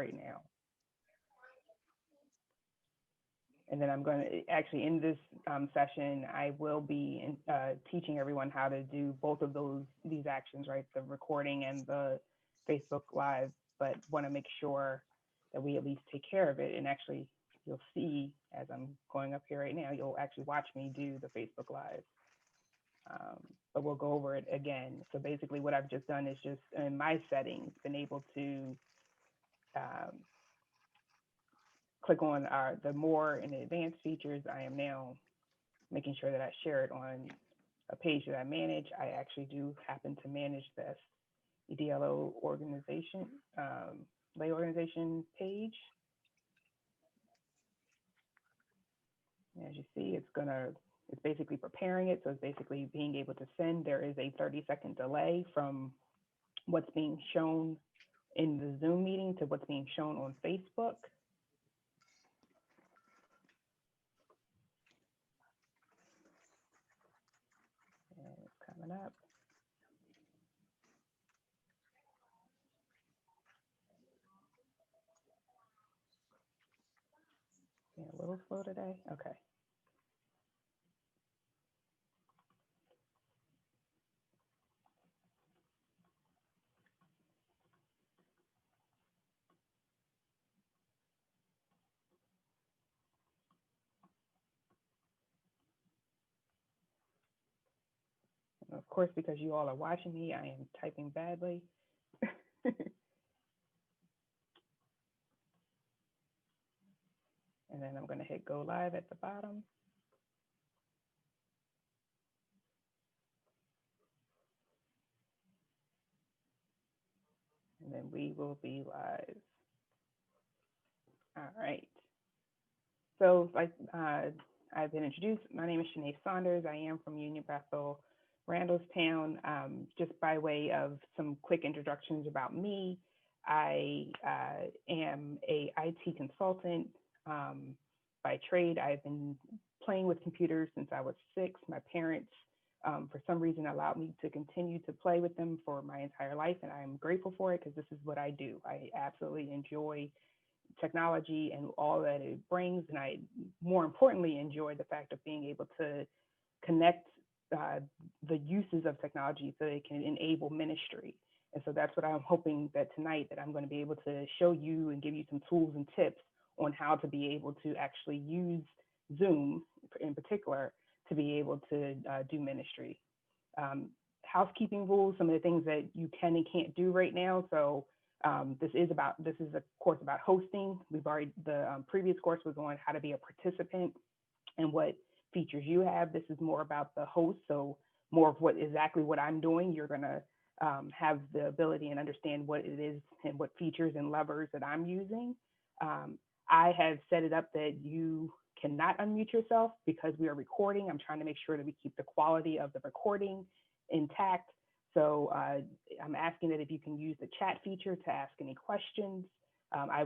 right now. And then I'm going to actually in this session, I will be teaching everyone how to do both of these actions, right? The recording and the Facebook Live, but want to make sure that we at least take care of it. And actually, you'll see as I'm going up here right now, you'll actually watch me do the Facebook Live. But we'll go over it again. So basically what I've just done is just in my settings, been able to click on the more and the advanced features. I am now making sure that I share it on a page that I manage. I actually do happen to manage this SEDLO organization, lay organization page. As you see, it's basically preparing it. So it's basically being able to send. There is a 30-second delay from what's being shown in the Zoom meeting to what's being shown on Facebook. And it's coming up. Yeah, a little slow today. Okay. And of course, because you all are watching me, I am typing badly. And then I'm going to hit go live at the bottom. And then we will be live. All right. So like I've been introduced, my name is Chenay Saunders. I am from Union Bethel, Randallstown. Just by way of some quick introductions about me, I am a IT consultant by trade. I've been playing with computers since I was 6. My parents, for some reason, allowed me to continue to play with them for my entire life, and I'm grateful for it because this is what I do. I absolutely enjoy technology and all that it brings, and I more importantly enjoy the fact of being able to connect the uses of technology so it can enable ministry. And so that's what I'm hoping that tonight that I'm going to be able to show you and give you some tools and tips on how to be able to actually use Zoom in particular to be able to do ministry. Housekeeping rules, some of the things that you can and can't do right now. So this is a course about hosting. The previous course was on how to be a participant and what features you have. This is more about the host. So more of exactly what I'm doing. You're gonna have the ability and understand what it is and what features and levers that I'm using. I have set it up that you cannot unmute yourself because we are recording. I'm trying to make sure that we keep the quality of the recording intact. So I'm asking that if you can use the chat feature to ask any questions. I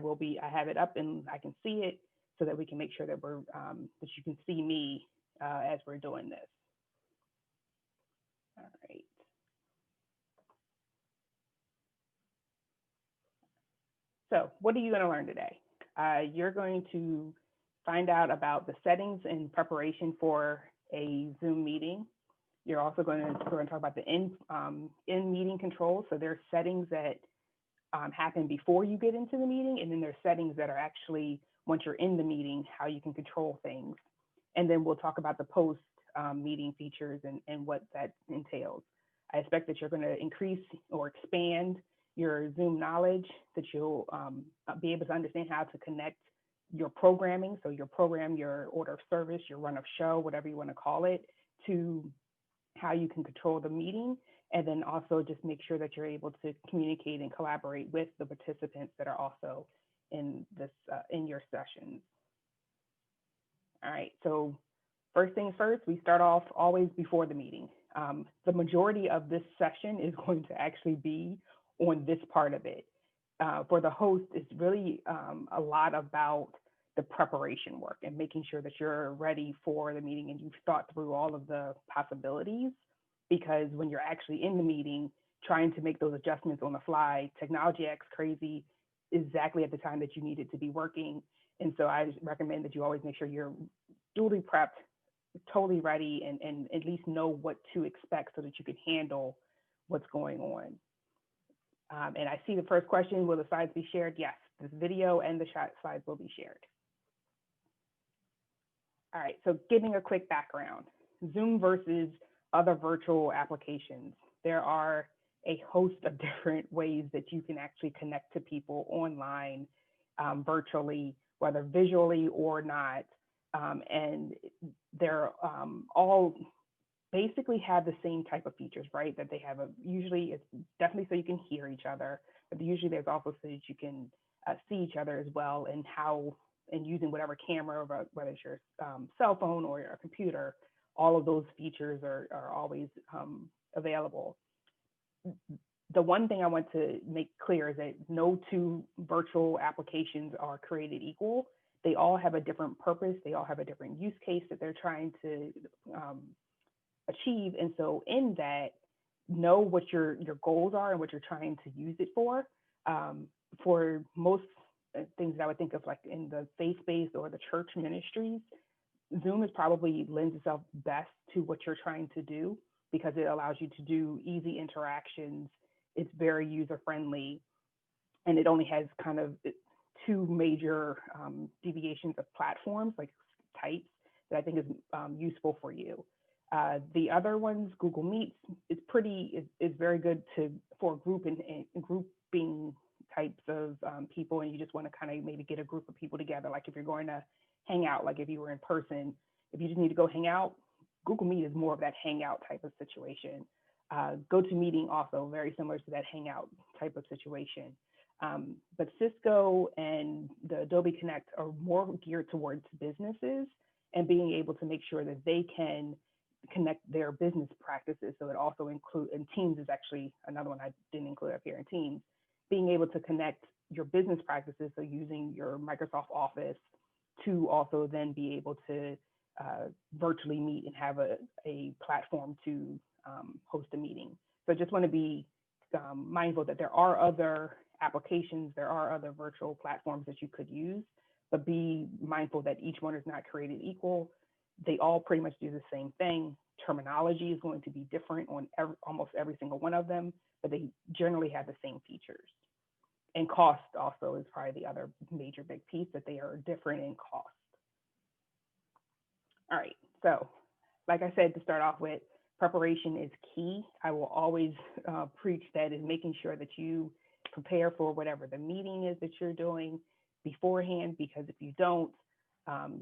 have it up and I can see it so that we can make sure that that you can see me as we're doing this. All right. So what are you going to learn today? You're going to find out about the settings in preparation for a Zoom meeting. We're going to talk about the in-meeting controls. So there are settings that happen before you get into the meeting, and then there's settings that are actually, once you're in the meeting, how you can control things. And then we'll talk about the post-meeting features and what that entails. I expect that you're going to increase or expand your Zoom knowledge, that you'll be able to understand how to connect your programming, so your program, your order of service, your run of show, whatever you want to call it, to how you can control the meeting, and then also just make sure that you're able to communicate and collaborate with the participants that are also in in your sessions. All right, so first things first, we start off always before the meeting. The majority of this session is going to actually be on this part of it. For the host, it's really a lot about the preparation work and making sure that you're ready for the meeting and you've thought through all of the possibilities, because when you're actually in the meeting, trying to make those adjustments on the fly, technology acts crazy. exactly at the time that you need it to be working. And so I recommend that you always make sure you're duly prepped, totally ready, and at least know what to expect so that you can handle what's going on. And I see the first question, will the slides be shared? Yes, this video and the slides will be shared. All right, so giving a quick background, Zoom versus other virtual applications. There are a host of different ways that you can actually connect to people online, virtually, whether visually or not. And they're all basically have the same type of features, right? That they have usually it's definitely so you can hear each other, but usually there's also so that you can see each other as well, and using whatever camera, whether it's your cell phone or your computer, all of those features are always available. The one thing I want to make clear is that no two virtual applications are created equal. They all have a different purpose. They all have a different use case that they're trying to achieve. And so in that, know what your goals are and what you're trying to use it for. For most things that I would think of, like in the faith-based or the church ministries, Zoom is probably lends itself best to what you're trying to do because it allows you to do easy interactions. It's very user-friendly, and it only has kind of two major deviations of platforms, like types, that I think is useful for you. The other ones, Google Meets, is very good for grouping types of people, and you just want to kind of maybe get a group of people together. Like if you're going to hang out, like if you were in person, if you just need to go hang out, Google Meet is more of that hangout type of situation. GoToMeeting also very similar to that hangout type of situation. But Cisco and the Adobe Connect are more geared towards businesses and being able to make sure that they can connect their business practices. So it also includes, and Teams is actually another one I didn't include up here in Teams, being able to connect your business practices, so using your Microsoft Office to also then be able to virtually meet and have a platform to host a meeting. So I just want to be mindful that there are other applications, there are other virtual platforms that you could use, but be mindful that each one is not created equal. They all pretty much do the same thing. Terminology is going to be different on almost every single one of them, but they generally have the same features. And cost also is probably the other major big piece, that they are different in cost. All right, so like I said, to start off with, preparation is key. I will always preach that, is making sure that you prepare for whatever the meeting is that you're doing beforehand, because if you don't,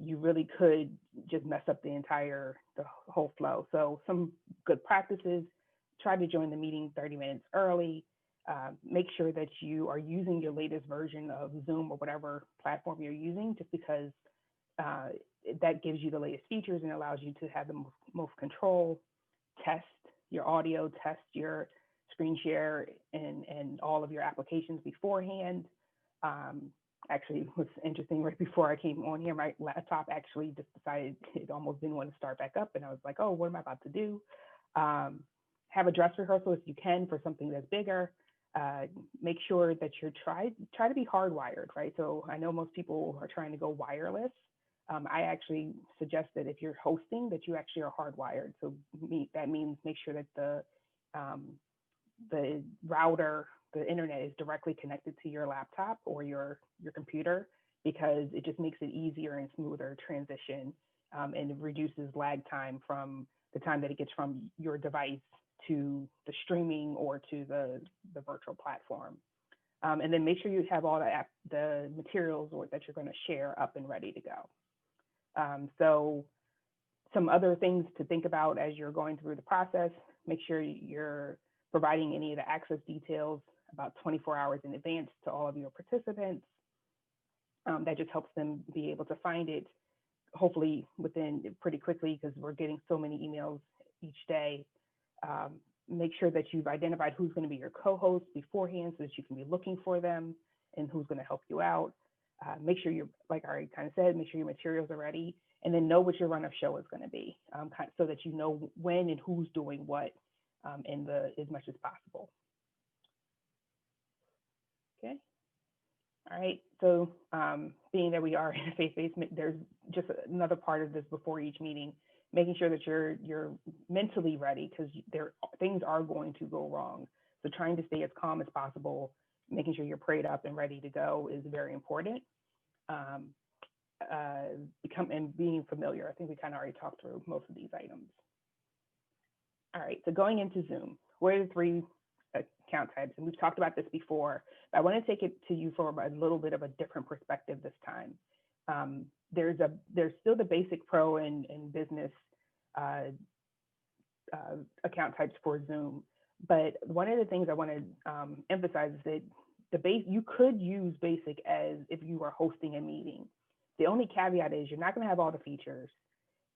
you really could just mess up the whole flow. So some good practices: try to join the meeting 30 minutes early. Make sure that you are using your latest version of Zoom or whatever platform you're using, just because that gives you the latest features and allows you to have the most control. Test your audio, test your screen share and all of your applications beforehand. Actually, what's interesting, right before I came on here, my laptop actually just decided it almost didn't want to start back up. And I was like, oh, what am I about to do? Have a dress rehearsal if you can for something that's bigger. Make sure that you're try to be hardwired, right? So I know most people are trying to go wireless. I actually suggest that if you're hosting, that you actually are hardwired. So that means make sure that the router, the internet, is directly connected to your laptop or your computer, because it just makes it easier and smoother transition, and it reduces lag time from the time that it gets from your device to the streaming or to the virtual platform. And then make sure you have all the materials that you're going to share up and ready to go. So some other things to think about as you're going through the process: make sure you're providing any of the access details about 24 hours in advance to all of your participants. That just helps them be able to find it, hopefully pretty quickly, because we're getting so many emails each day. Make sure that you've identified who's going to be your co-host beforehand, so that you can be looking for them and who's going to help you out. Make sure you're, like I already kind of said, make sure your materials are ready, and then know what your run of show is going to be, so that you know when and who's doing what, as much as possible. Okay. All right. So, being that we are in a faith-based, there's just another part of this before each meeting, making sure that you're mentally ready because there things are going to go wrong. So, trying to stay as calm as possible, making sure you're prayed up and ready to go is very important. Um, become and being familiar. I think we kind of already talked through most of these items. All right, so going into Zoom, what are the three account types? And we've talked about this before, but I want to take it to you from a little bit of a different perspective this time. There's still the basic pro and business uh, account types for Zoom, but one of the things I want to emphasize is that you could use basic as if you are hosting a meeting. The only caveat is you're not going to have all the features,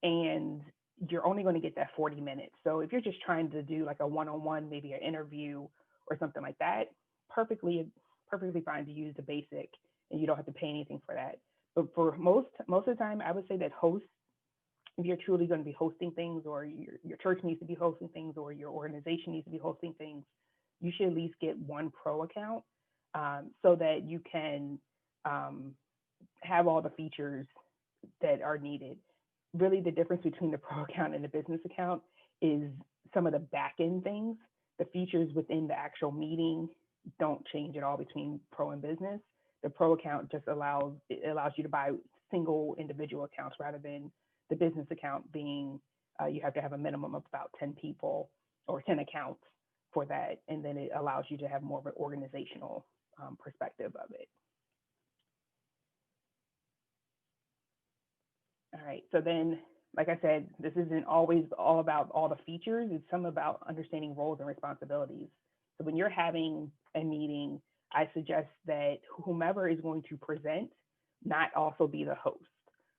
and you're only going to get that 40 minutes. So if you're just trying to do like a one-on-one, maybe an interview or something like that, perfectly fine to use the basic, and you don't have to pay anything for that. But for most of the time, I would say that hosts, if you're truly going to be hosting things, or your church needs to be hosting things, or your organization needs to be hosting things, you should at least get one pro account, so that you can um, have all the features that are needed. Really, the difference between the pro account and the business account is some of the back end things. The features within the actual meeting don't change at all between pro and business. The pro account just allows you to buy single individual accounts, rather than the business account being you have to have a minimum of about 10 people or 10 accounts for that, and then it allows you to have more of an organizational perspective of it. All right. So then, like I said, this isn't always all about all the features. It's some about understanding roles and responsibilities. So when you're having a meeting, I suggest that whomever is going to present not also be the host.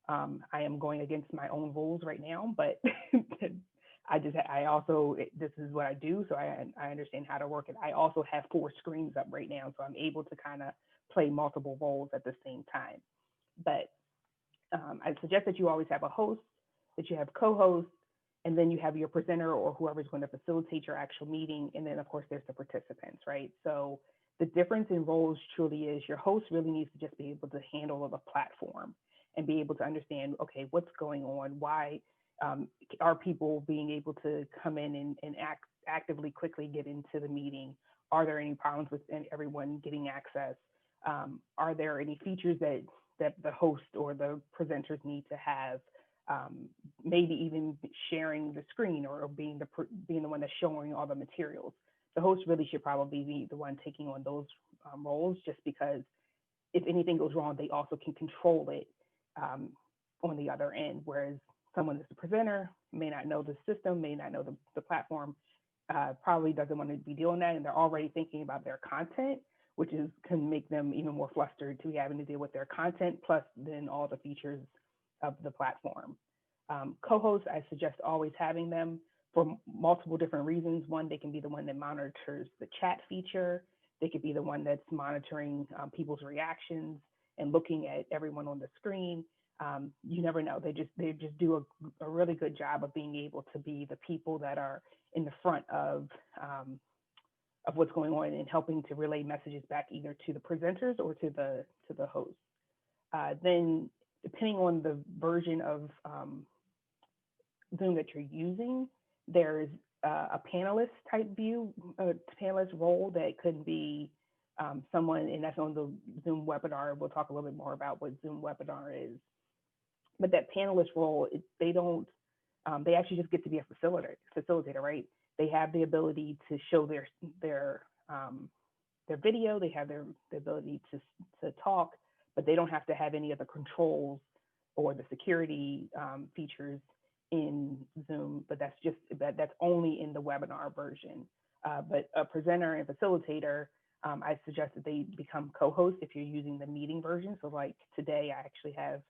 I am going against my own rules right now, but I also, this is what I do. So I understand how to work it. I also have 4 screens up right now, so I'm able to kind of play multiple roles at the same time. But I suggest that you always have a host, that you have co-hosts, and then you have your presenter or whoever's going to facilitate your actual meeting. And then, of course, there's the participants, right? So the difference in roles truly is your host really needs to just be able to handle the platform and be able to understand, okay, what's going on? Why are people being able to come in and actively quickly get into the meeting? Are there any problems with everyone getting access? Are there any features that the host or the presenters need to have? Maybe even sharing the screen, or being the one that's showing all the materials. The host really should probably be the one taking on those roles, just because if anything goes wrong, they also can control it on the other end. Whereas someone that's the presenter may not know the system, may not know the platform, probably doesn't want to be doing that, and they're already thinking about their content, which can make them even more flustered to be having to deal with their content, plus then all the features of the platform. Co-hosts, I suggest always having them for multiple different reasons. One, they can be the one that monitors the chat feature. They could be the one that's monitoring people's reactions and looking at everyone on the screen. You never know. They just do a really good job of being able to be the people that are in the front of what's going on, and helping to relay messages back either to the presenters or to the host. Then, depending on the version of Zoom that you're using, there's a panelist type view, a panelist role that could be someone, and that's on the Zoom webinar. We'll talk a little bit more about what Zoom webinar is. But that panelist role, they actually just get to be a facilitator, right? They have the ability to show their video. They have the ability to talk, but they don't have to have any of the controls or the security features in Zoom. But that's only in the webinar version. But a presenter and facilitator, I suggest that they become co-hosts if you're using the meeting version. So like today, I actually have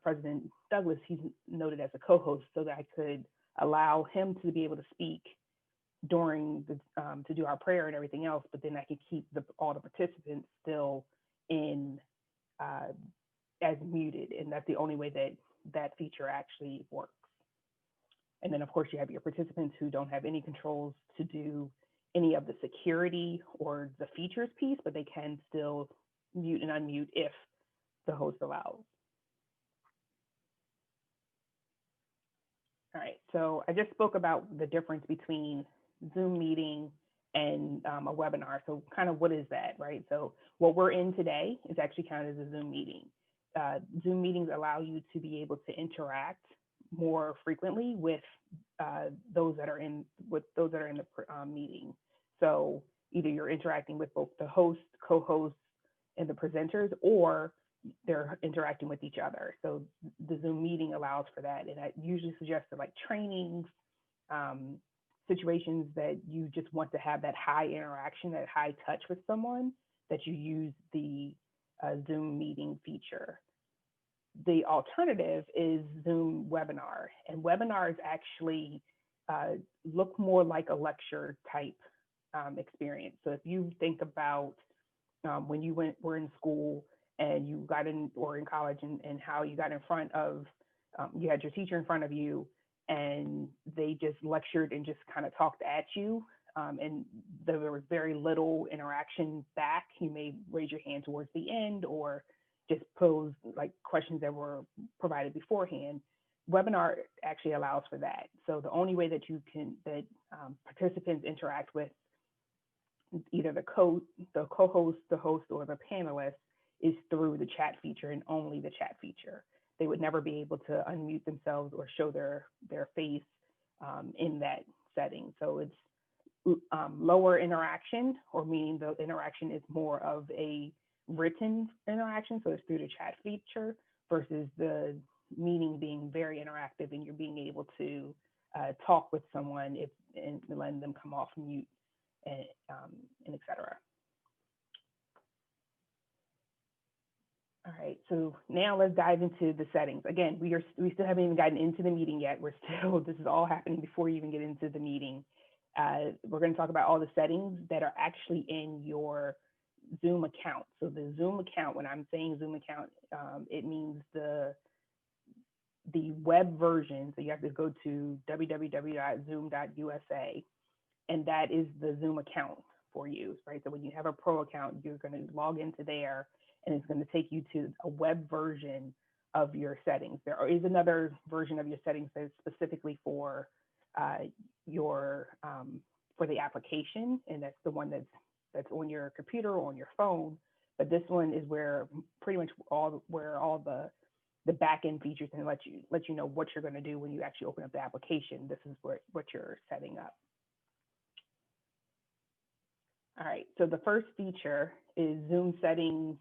President Douglas, he's noted as a co-host, so that I could allow him to be able to speak during to do our prayer and everything else, but then I could keep all the participants still in as muted, and that's the only way that feature actually works. And then, of course, you have your participants who don't have any controls to do any of the security or the features piece, but they can still mute and unmute if the host allows. All right, so I just spoke about the difference between Zoom meeting and a webinar. So kind of what is that, right? So what we're in today is actually counted as a Zoom meeting. Zoom meetings allow you to be able to interact more frequently with those that are in the meeting. So either you're interacting with both the host, co-hosts, and the presenters, or they're interacting with each other. So the Zoom meeting allows for that. And I usually suggest that like trainings, situations that you just want to have that high interaction, that high touch with someone, that you use the Zoom meeting feature. The alternative is Zoom webinar, and webinars actually look more like a lecture type experience. So if you think about when you were in school and you got in, or in college, and how you got in front of, you had your teacher in front of you, and they just lectured and just kind of talked at you, and there was very little interaction back. You may raise your hand towards the end, or just pose like questions that were provided beforehand. Webinar actually allows for that. So the only way that participants interact with either the co-host, the host, or the panelist is through the chat feature, and only the chat feature. They would never be able to unmute themselves or show their face in that setting. So it's lower interaction, or meaning the interaction is more of a written interaction. So it's through the chat feature, versus the meeting being very interactive, and you're being able to talk with someone and letting them come off mute, and et cetera. All right, so now let's dive into the settings. Again, we still haven't even gotten into the meeting yet. This is all happening before you even get into the meeting. We're going to talk about all the settings that are actually in your Zoom account. So the Zoom account, when I'm saying Zoom account, it means the web version. So you have to go to www.zoom.usa, and that is the Zoom account for you, right? So when you have a pro account, you're going to log into there, and it's going to take you to a web version of your settings. There is another version of your settings that's specifically for for the application, and that's the one that's on your computer or on your phone. But this one is where pretty much all the back-end features, and let you know what you're going to do when you actually open up the application. This is what you're setting up. All right, so the first feature is Zoom settings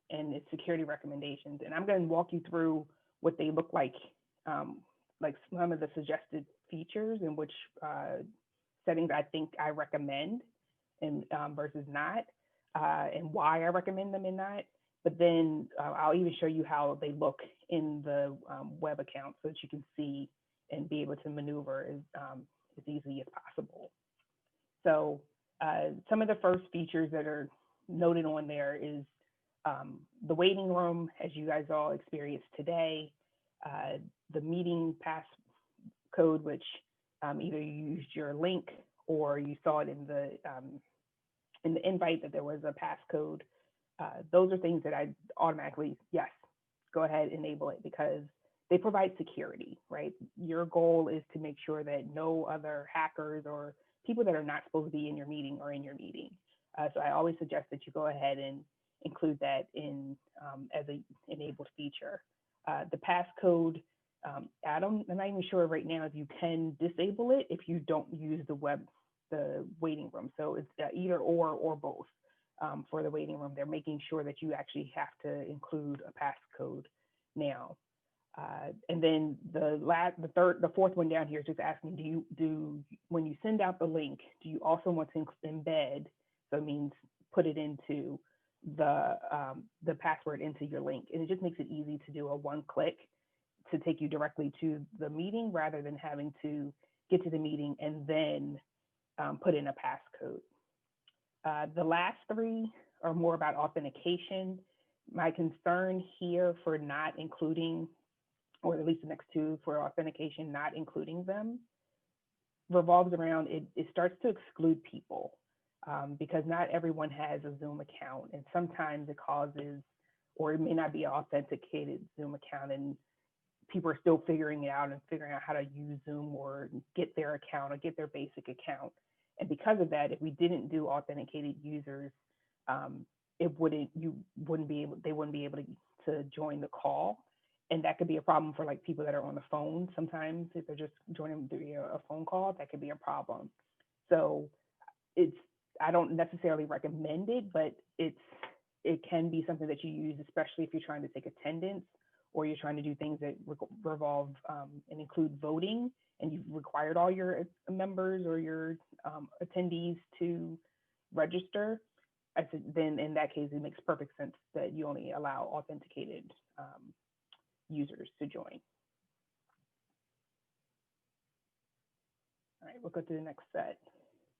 and its security recommendations. And I'm going to walk you through what they look like some of the suggested features, and which settings I think I recommend, and versus not, and why I recommend them and not. But then I'll even show you how they look in the web account, so that you can see and be able to maneuver as easily as possible. So some of the first features that are noted on there is the waiting room, as you guys all experienced today, the meeting passcode, which either you used your link or you saw it in the invite that there was a passcode. Those are things that I automatically, yes, go ahead, enable it, because they provide security, right? Your goal is to make sure that no other hackers or people that are not supposed to be in your meeting are in your meeting. So I always suggest that you go ahead and include that in as an enabled feature. The passcode, I'm not even sure right now if you can disable it if you don't use the waiting room. So it's either or both. For the waiting room, they're making sure that you actually have to include a passcode now. And then the fourth one down here is just asking, when you send out the link, do you also want to embed? So it means put it into the password into your link, and it just makes it easy to do a one-click to take you directly to the meeting, rather than having to get to the meeting and then put in a passcode. The last three are more about authentication. My concern here for not including, or at least the next two for authentication, not including them, revolves around it starts to exclude people. because not everyone has a Zoom account, and sometimes it causes, or it may not be an authenticated Zoom account, and people are still figuring it out and figuring out how to use Zoom or get their account or get their basic account. And because of that, if we didn't do authenticated users, um, they wouldn't be able to join the call. And that could be a problem for like people that are on the phone. Sometimes if they're just joining via a phone call, that could be a problem. So it's, I don't necessarily recommend it, but it can be something that you use, especially if you're trying to take attendance or you're trying to do things that revolve and include voting, and you've required all your members or your attendees to register. I said, then in that case, it makes perfect sense that you only allow authenticated users to join. All right, we'll go to the next set.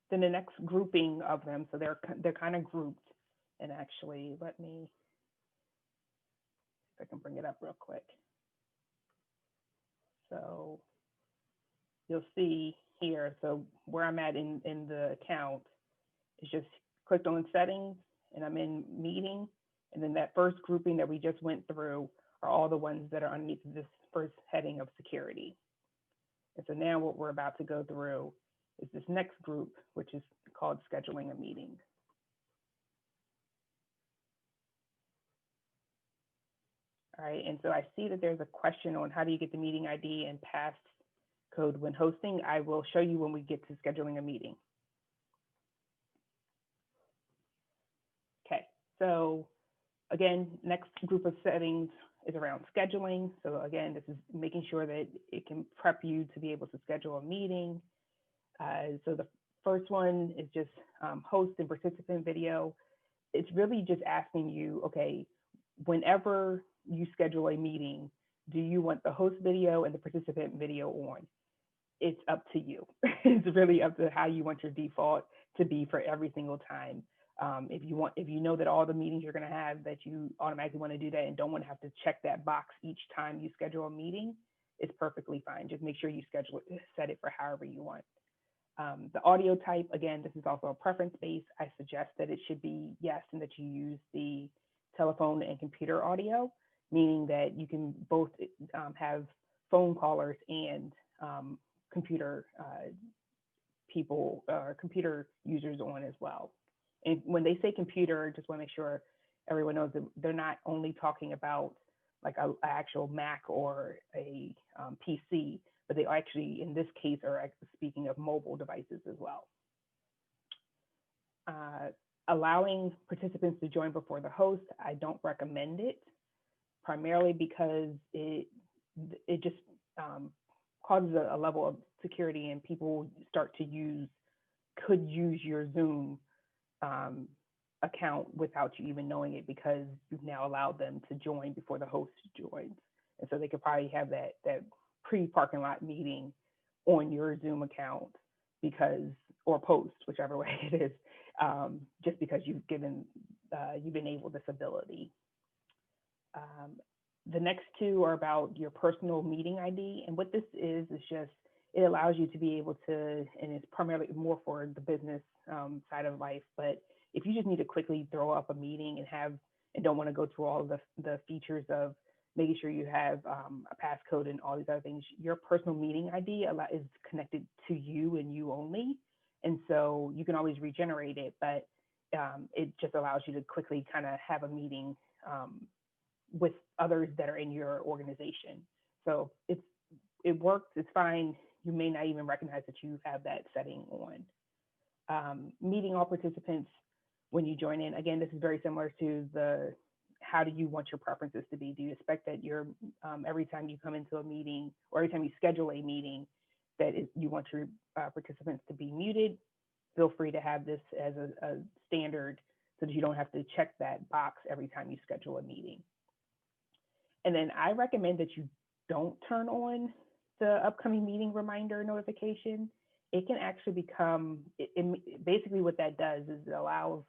Then the next grouping of them, so they're kind of grouped. And actually, let me, if I can bring it up real quick. So you'll see here, so where I'm at in the account is just clicked on settings, and I'm in meeting. And then that first grouping that we just went through are all the ones that are underneath this first heading of security. And so now what we're about to go through is this next group, which is called scheduling a meeting. All right, and so I see that there's a question on how do you get the meeting ID and passcode when hosting. I will show you when we get to scheduling a meeting. Okay, so again, next group of settings is around scheduling. So again, this is making sure that it can prep you to be able to schedule a meeting. So the first one is just host and participant video. It's really just asking you, okay, whenever you schedule a meeting, do you want the host video and the participant video on? It's up to you. It's really up to how you want your default to be for every single time. If you know that all the meetings you're going to have, that you automatically want to do that and don't want to have to check that box each time you schedule a meeting, it's perfectly fine. Just make sure you set it for however you want. The audio type, again, this is also a preference base. I suggest that it should be yes, and that you use the telephone and computer audio, meaning that you can both have phone callers and computer people or computer users on as well. And when they say computer, just want to make sure everyone knows that they're not only talking about like an actual Mac or a PC, but they actually, in this case, are speaking of mobile devices as well. Allowing participants to join before the host, I don't recommend it, primarily because it just causes a level of security, and people could use your Zoom account without you even knowing it, because you've now allowed them to join before the host joins. And so they could probably have that pre-parking lot meeting on your Zoom account or post, whichever way it is, just because you've enabled this ability. The next two are about your personal meeting ID. And what this is just, it allows you to be able to, and it's primarily more for the business side of life, but if you just need to quickly throw up a meeting and don't want to go through all of the features of making sure you have a passcode and all these other things, your personal meeting ID is connected to you and you only. And so you can always regenerate it, but it just allows you to quickly kind of have a meeting with others that are in your organization. So it works, it's fine. You may not even recognize that you have that setting on. Meeting all participants when you join in. Again, this is very similar to how do you want your preferences to be? Do you expect that every time you come into a meeting or every time you schedule a meeting that you want your participants to be muted? Feel free to have this as a standard so that you don't have to check that box every time you schedule a meeting. And then I recommend that you don't turn on the upcoming meeting reminder notification. It can actually become, basically what that does is it allows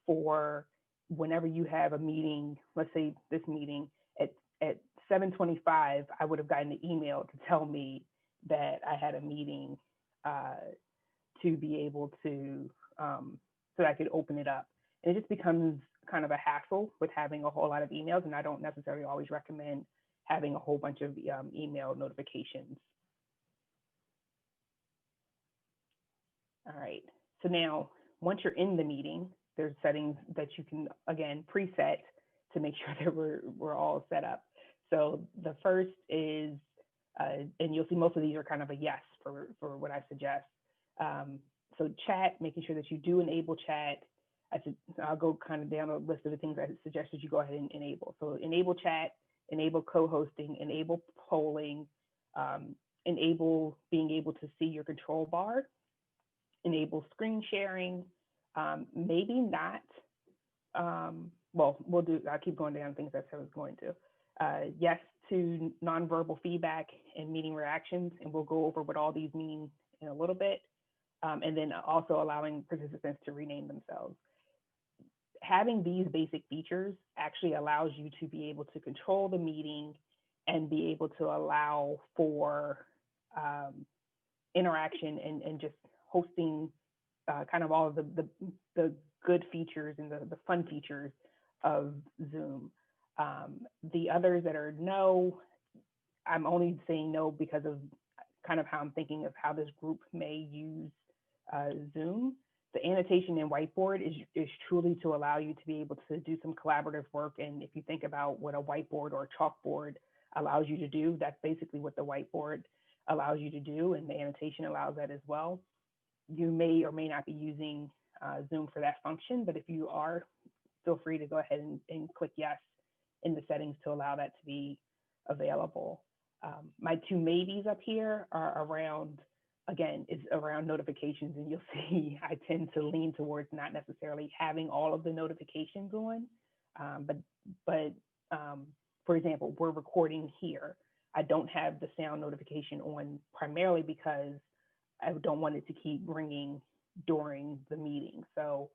for whenever you have a meeting, let's say this meeting at 7:25, I would have gotten an email to tell me that I had a meeting to be able to, so so I could open it up. And it just becomes kind of a hassle with having a whole lot of emails, and I don't necessarily always recommend having a whole bunch of email notifications. All right. So now, once you're in the meeting, there's settings that you can, again, preset to make sure that we're all set up. So the first is, and you'll see most of these are kind of a yes for what I suggest. So chat, making sure that you do enable chat. I'll go kind of down a list of the things I suggest that you go ahead and enable. So enable chat, enable co-hosting, enable polling, enable being able to see your control bar, enable screen sharing, maybe not. Well, I'll keep going down things that's how I was going to. Yes to nonverbal feedback and meeting reactions, and we'll go over what all these mean in a little bit. And then also allowing participants to rename themselves. Having these basic features actually allows you to be able to control the meeting and be able to allow for interaction and just hosting kind of all of the good features and the fun features of Zoom. The others that are no, I'm only saying no because of kind of how I'm thinking of how this group may use Zoom. The annotation and whiteboard is truly to allow you to be able to do some collaborative work. And if you think about what a whiteboard or a chalkboard allows you to do, that's basically what the whiteboard allows you to do. And the annotation allows that as well. You may or may not be using Zoom for that function, but if you are, feel free to go ahead and click yes in the settings to allow that to be available. My two maybes up here are around, again, it's around notifications, and you'll see I tend to lean towards not necessarily having all of the notifications on, but for example, we're recording here. I don't have the sound notification on primarily because I don't want it to keep ringing during the meeting. So,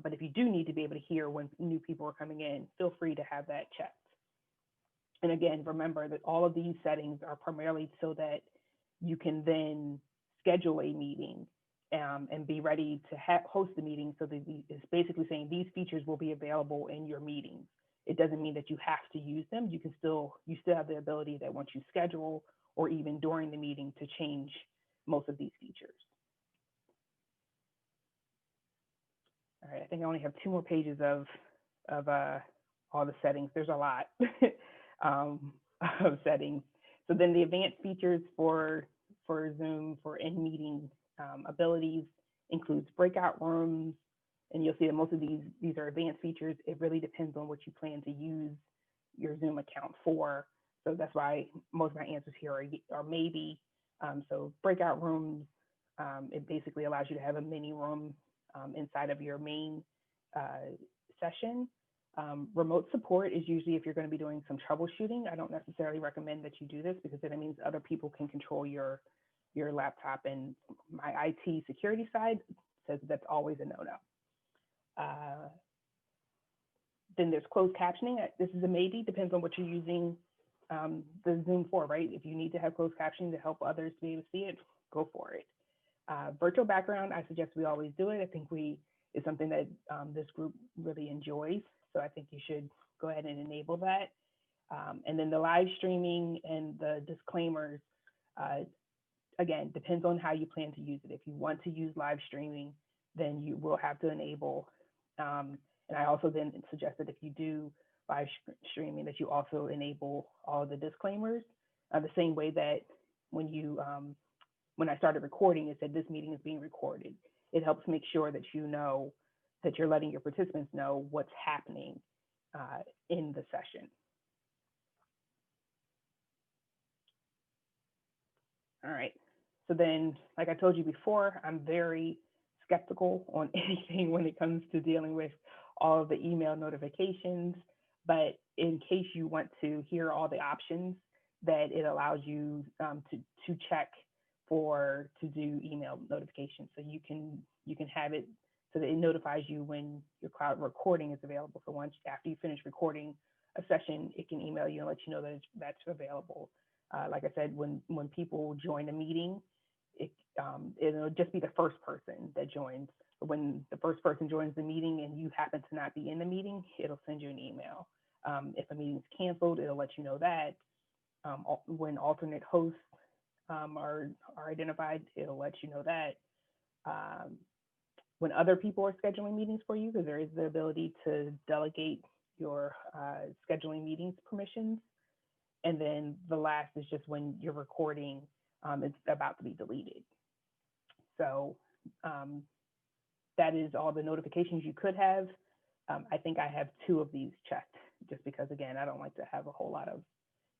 but if you do need to be able to hear when new people are coming in, feel free to have that checked. And again, remember that all of these settings are primarily so that you can then schedule a meeting and be ready to host the meeting. So that it's basically saying these features will be available in your meetings. It doesn't mean that you have to use them. You still have the ability that once you schedule or even during the meeting to change most of these features. All right, I think I only have 2 more pages of all the settings. There's a lot of settings. So then the advanced features for Zoom for in-meeting abilities includes breakout rooms, and you'll see that most of these are advanced features. It really depends on what you plan to use your Zoom account for. So that's why most of my answers here are maybe. So breakout rooms, it basically allows you to have a mini room inside of your main session. Remote support is usually if you're going to be doing some troubleshooting. I don't necessarily recommend that you do this because then it means other people can control your laptop, and my IT security side says that's always a no-no. Then there's closed captioning. This is a maybe, depends on what you're using the Zoom for, right? If you need to have closed captioning to help others be able to see it, go for it. Virtual background, I suggest we always do it. I think it's something that this group really enjoys. So I think you should go ahead and enable that. And then the live streaming and the disclaimers, again, depends on how you plan to use it. If you want to use live streaming, then you will have to enable. And I also then suggest that if you do live streaming, that you also enable all the disclaimers, the same way that when I started recording, it said this meeting is being recorded. It helps make sure that you know that you're letting your participants know what's happening in the session. All right. So then, like I told you before, I'm very skeptical on anything when it comes to dealing with all of the email notifications. But in case you want to hear all the options that it allows you to check to do email notifications, so you can have it so that it notifies you when your cloud recording is available. So once after you finish recording a session, it can email you and let you know that that's available. Like I said, when people join a meeting, it'll just be the first person that joins when the first person joins the meeting and you happen to not be in the meeting, it'll send you an email. If a meeting's canceled, it'll let you know that. When alternate hosts are identified, it'll let you know that. When other people are scheduling meetings for you, because there is the ability to delegate your scheduling meetings permissions. And then the last is just when you're recording, it's about to be deleted. So that is all the notifications you could have. I think I have 2 of these checked just because, again, I don't like to have a whole lot of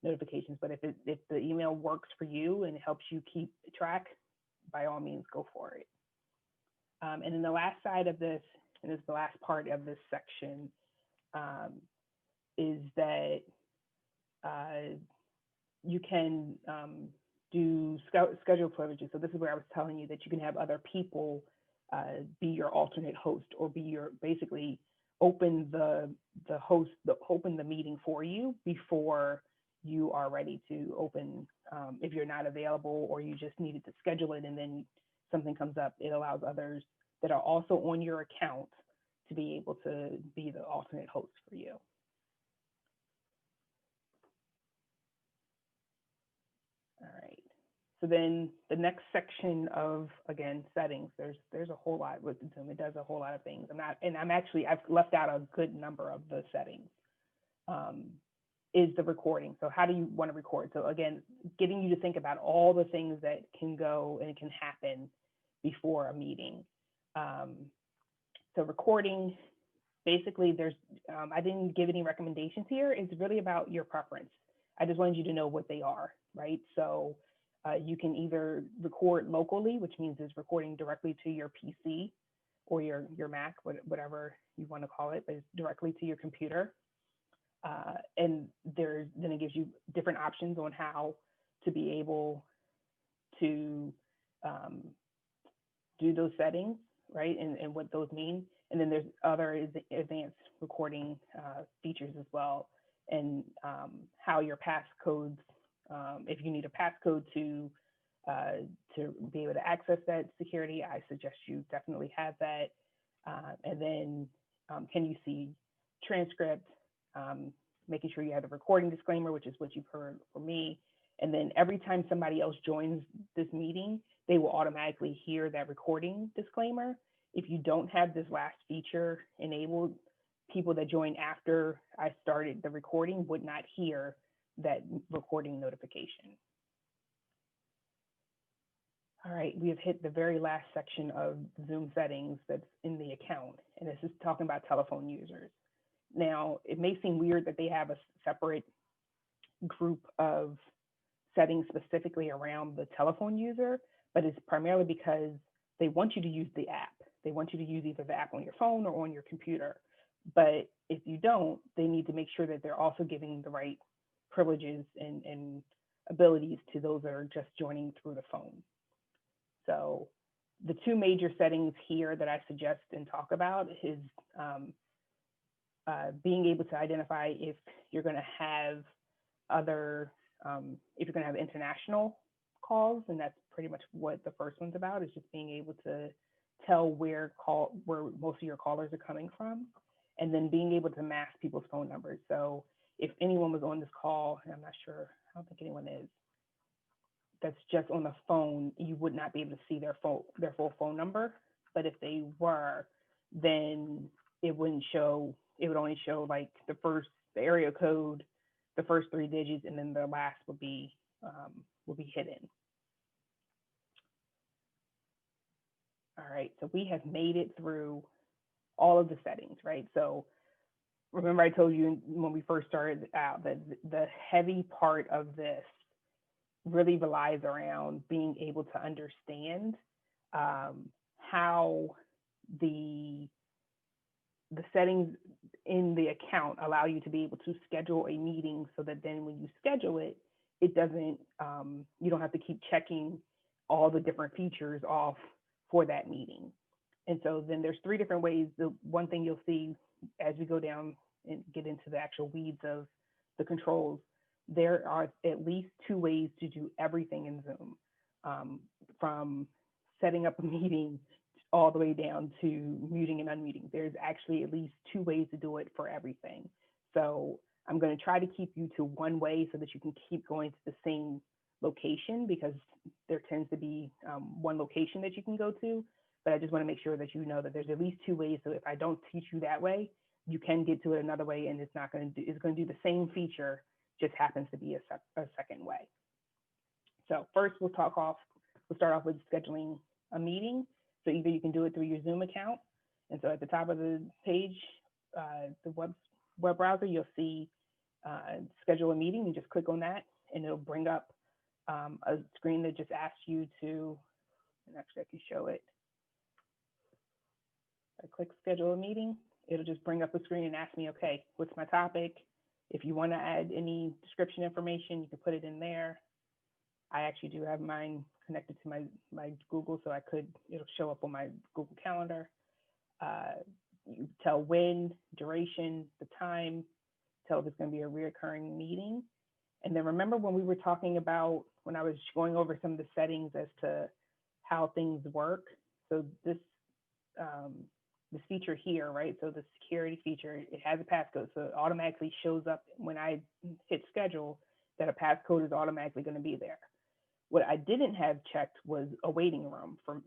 notifications, but if the email works for you and it helps you keep track, by all means, go for it. And then the last side of this, and this is the last part of this section, is that you can do schedule privileges. So this is where I was telling you that you can have other people be your alternate host, or be your, basically open the meeting for you before you are ready to open. If you're not available, or you just needed to schedule it and then something comes up, it allows others that are also on your account to be able to be the alternate host for you. All right. So then the next section of, again, settings, there's a whole lot with Zoom. It does a whole lot of things. I've left out a good number of the settings. Is the recording. So how do you want to record? So again, getting you to think about all the things that can go and can happen before a meeting. So recording, basically I didn't give any recommendations here. It's really about your preference. I just wanted you to know what they are, right? So you can either record locally, which means it's recording directly to your PC or your Mac, whatever you want to call it, but it's directly to your computer. And then it gives you different options on how to be able to do those settings, right? And what those mean. And then there's other advanced recording features as well, and how your passcodes, if you need a passcode to be able to access that security, I suggest you definitely have that. And then can you see transcript, making sure you have the recording disclaimer, which is what you've heard from me. And then every time somebody else joins this meeting, they will automatically hear that recording disclaimer. If you don't have this last feature enabled, people that join after I started the recording would not hear that recording notification. All right, we have hit the very last section of Zoom settings that's in the account, and this is talking about telephone users. Now, it may seem weird that they have a separate group of settings specifically around the telephone user, but it's primarily because they want you to use the app. They want you to use either the app on your phone or on your computer. But if you don't, they need to make sure that they're also giving the right privileges and abilities to those that are just joining through the phone. So the 2 major settings here that I suggest and talk about is being able to identify if you're going to have if you're going to have international calls, and that's pretty much what the first one's about, is just being able to tell where most of your callers are coming from, and then being able to mask people's phone numbers. So if anyone was on this call, and I'm not sure, I don't think anyone is, that's just on the phone, you would not be able to see their full phone number. But if they were, then it wouldn't show. It would only show like the area code, the first 3 digits, and then the last would be hidden. All right, so we have made it through all of the settings, right? So remember I told you when we first started out that the heavy part of this really relies around being able to understand how the settings in the account allow you to be able to schedule a meeting, so that then when you schedule it, it doesn't, you don't have to keep checking all the different features off for that meeting. And so then there's 3 different ways. The one thing you'll see as we go down and get into the actual weeds of the controls, there are at least 2 ways to do everything in Zoom, from setting up a meeting all the way down to muting and unmuting. There's actually at least 2 ways to do it for everything. So I'm going to try to keep you to one way so that you can keep going to the same location, because there tends to be one location that you can go to. But I just want to make sure that you know that there's at least 2 ways. So if I don't teach you that way, you can get to it another way, and it's not going to do, it's going to do the same feature, just happens to be a second way. So first we'll start off with scheduling a meeting. So either you can do it through your Zoom account. And so at the top of the page, the web browser, you'll see schedule a meeting. You just click on that and it'll bring up a screen that just asks you to, and actually I can show it. I click schedule a meeting. It'll just bring up a screen and ask me, okay, what's my topic? If you want to add any description information, you can put it in there. I actually do have mine connected to my Google, so it'll show up on my Google Calendar. You tell when, duration, the time, tell if it's going to be a reoccurring meeting. And then remember when we were talking about, when I was going over some of the settings as to how things work. So this feature here, right? So the security feature, it has a passcode. So it automatically shows up when I hit schedule that a passcode is automatically going to be there. What I didn't have checked was a waiting room from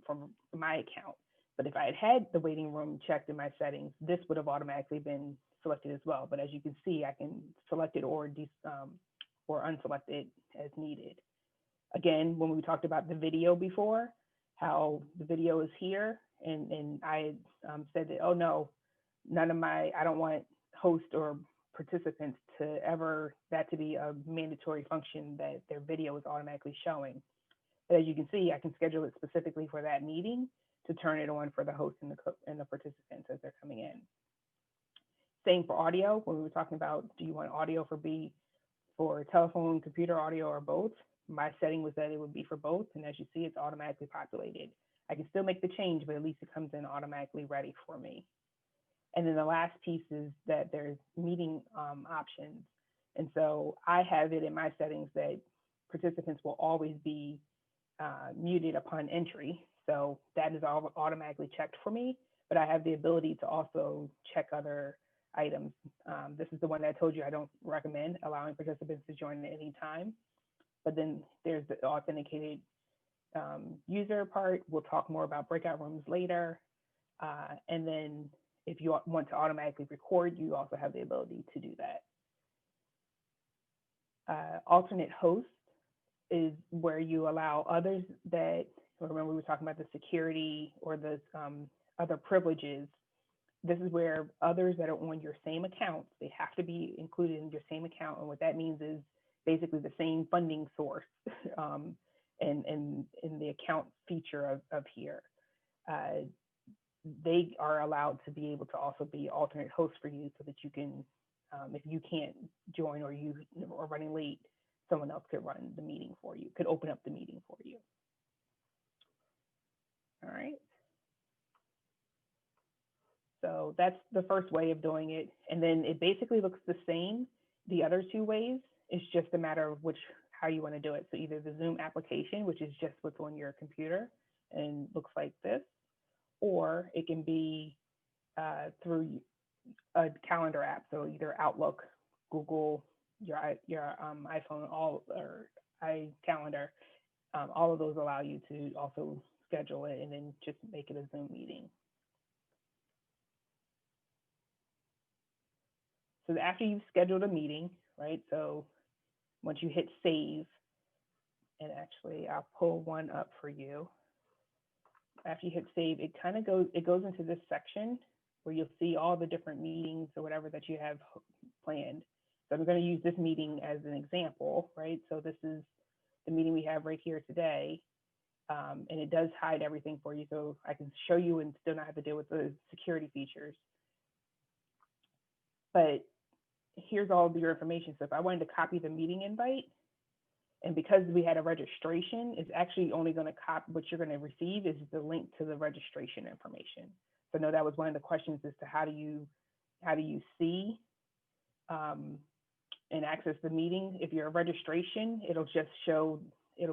my account. But if I had the waiting room checked in my settings, this would have automatically been selected as well. But as you can see, I can select it or unselect it as needed. Again, when we talked about the video before, how the video is here, and I said that, oh no, I don't want hosts or participants to that to be a mandatory function that their video is automatically showing. But as you can see, I can schedule it specifically for that meeting to turn it on for the host and the participants as they're coming in. Same for audio. When we were talking about, do you want audio for telephone, computer audio, or both? My setting was that it would be for both. And as you see, it's automatically populated. I can still make the change, but at least it comes in automatically ready for me. And then the last piece is that there's meeting options. And so I have it in my settings that participants will always be muted upon entry. So that is all automatically checked for me, but I have the ability to also check other items. This is the one that I told you I don't recommend, allowing participants to join at any time. But then there's the authenticated user part. We'll talk more about breakout rooms later. And then if you want to automatically record, you also have the ability to do that. Alternate host is where you allow others that, remember we were talking about the security or the other privileges. This is where others that are on your same account, they have to be included in your same account. And what that means is basically the same funding source and in the account feature of here. They are allowed to be able to also be alternate hosts for you so that you can, if you can't join or you are running late, someone else could run the meeting for you, could open up the meeting for you. All right. So that's the first way of doing it. And then it basically looks the same, the other 2 ways. It's just a matter of how you want to do it. So either the Zoom application, which is just what's on your computer and looks like this, or it can be through a calendar app. So either Outlook, Google, your iPhone, or iCalendar. All of those allow you to also schedule it and then just make it a Zoom meeting. So after you've scheduled a meeting, right? So once you hit save, and actually I'll pull one up for you. After you hit save, it kind of goes into this section where you'll see all the different meetings or whatever that you have planned. So I'm going to use this meeting as an example, right? So this is the meeting we have right here today. And it does hide everything for you. So I can show you and still not have to deal with the security features. But here's all of your information. So if I wanted to copy the meeting invite, and because we had a registration, it's actually only going to copy, what you're going to receive is the link to the registration information. So I know that was one of the questions as to how do you see and access the meeting. If you're a registration, it'll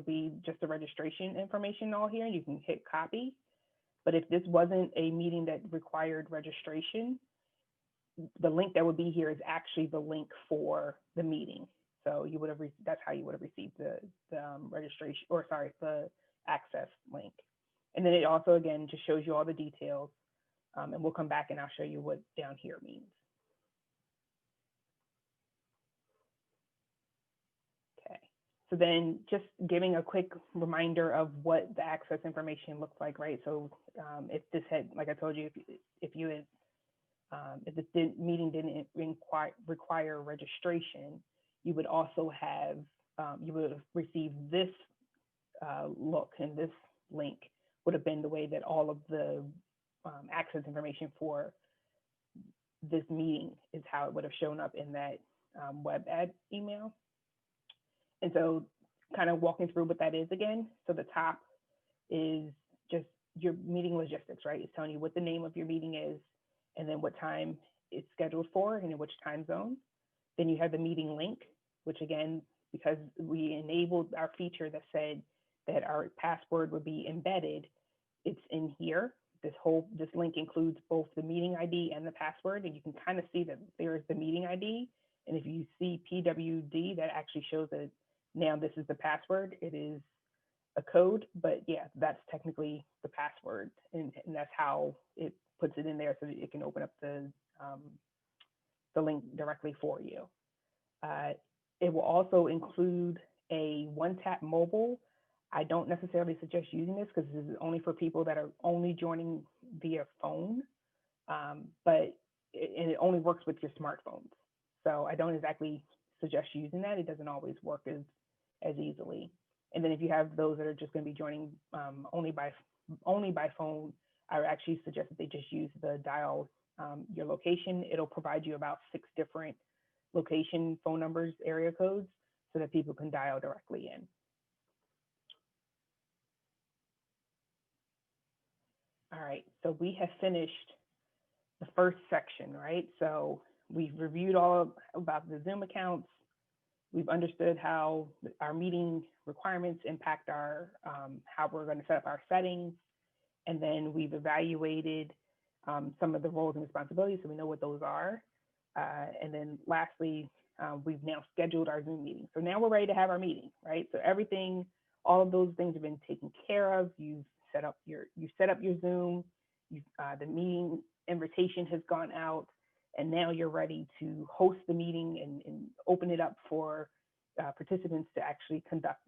be just the registration information all here. You can hit copy. But if this wasn't a meeting that required registration, the link that would be here is actually the link for the meeting. So you would have, that's how you would have received the registration, or sorry, the access link. And then it also, again, just shows you all the details. And we'll come back and I'll show you what down here means. Okay. So then just giving a quick reminder of what the access information looks like, right? So if this had, like I told you, if you had, if this meeting didn't require registration, you would also have, you would have received this look, and this link would have been the way that all of the access information for this meeting is how it would have shown up in that web ad email. And so kind of walking through what that is again. So the top is just your meeting logistics, right? It's telling you what the name of your meeting is, and then what time it's scheduled for and in which time zone. Then you have the meeting link, which again, because we enabled our feature that said that our password would be embedded, it's in here. This link includes both the meeting ID and the password, and you can kind of see that there is the meeting ID. And if you see PWD, that actually shows that now this is the password. It is a code, but yeah, that's technically the password, and that's how it puts it in there so that it can open up the link directly for you. It will also include a one-tap mobile. I don't necessarily suggest using this because this is only for people that are only joining via phone, but it only works with your smartphones. So I don't exactly suggest using that. It doesn't always work as easily. And then if you have those that are just going to be joining only by phone, I would actually suggest that they just use the dial your location. It'll provide you about 6 different location phone numbers, area codes, so that people can dial directly in. All right, so we have finished the first section, right? So we've reviewed all about the Zoom accounts. We've understood how our meeting requirements impact our how we're going to set up our settings, and then we've evaluated some of the roles and responsibilities, so we know what those are. And then lastly, we've now scheduled our Zoom meeting. So now we're ready to have our meeting, right? So everything, all of those things have been taken care of. You've set up your Zoom. The meeting invitation has gone out, and now you're ready to host the meeting and open it up for participants to actually conduct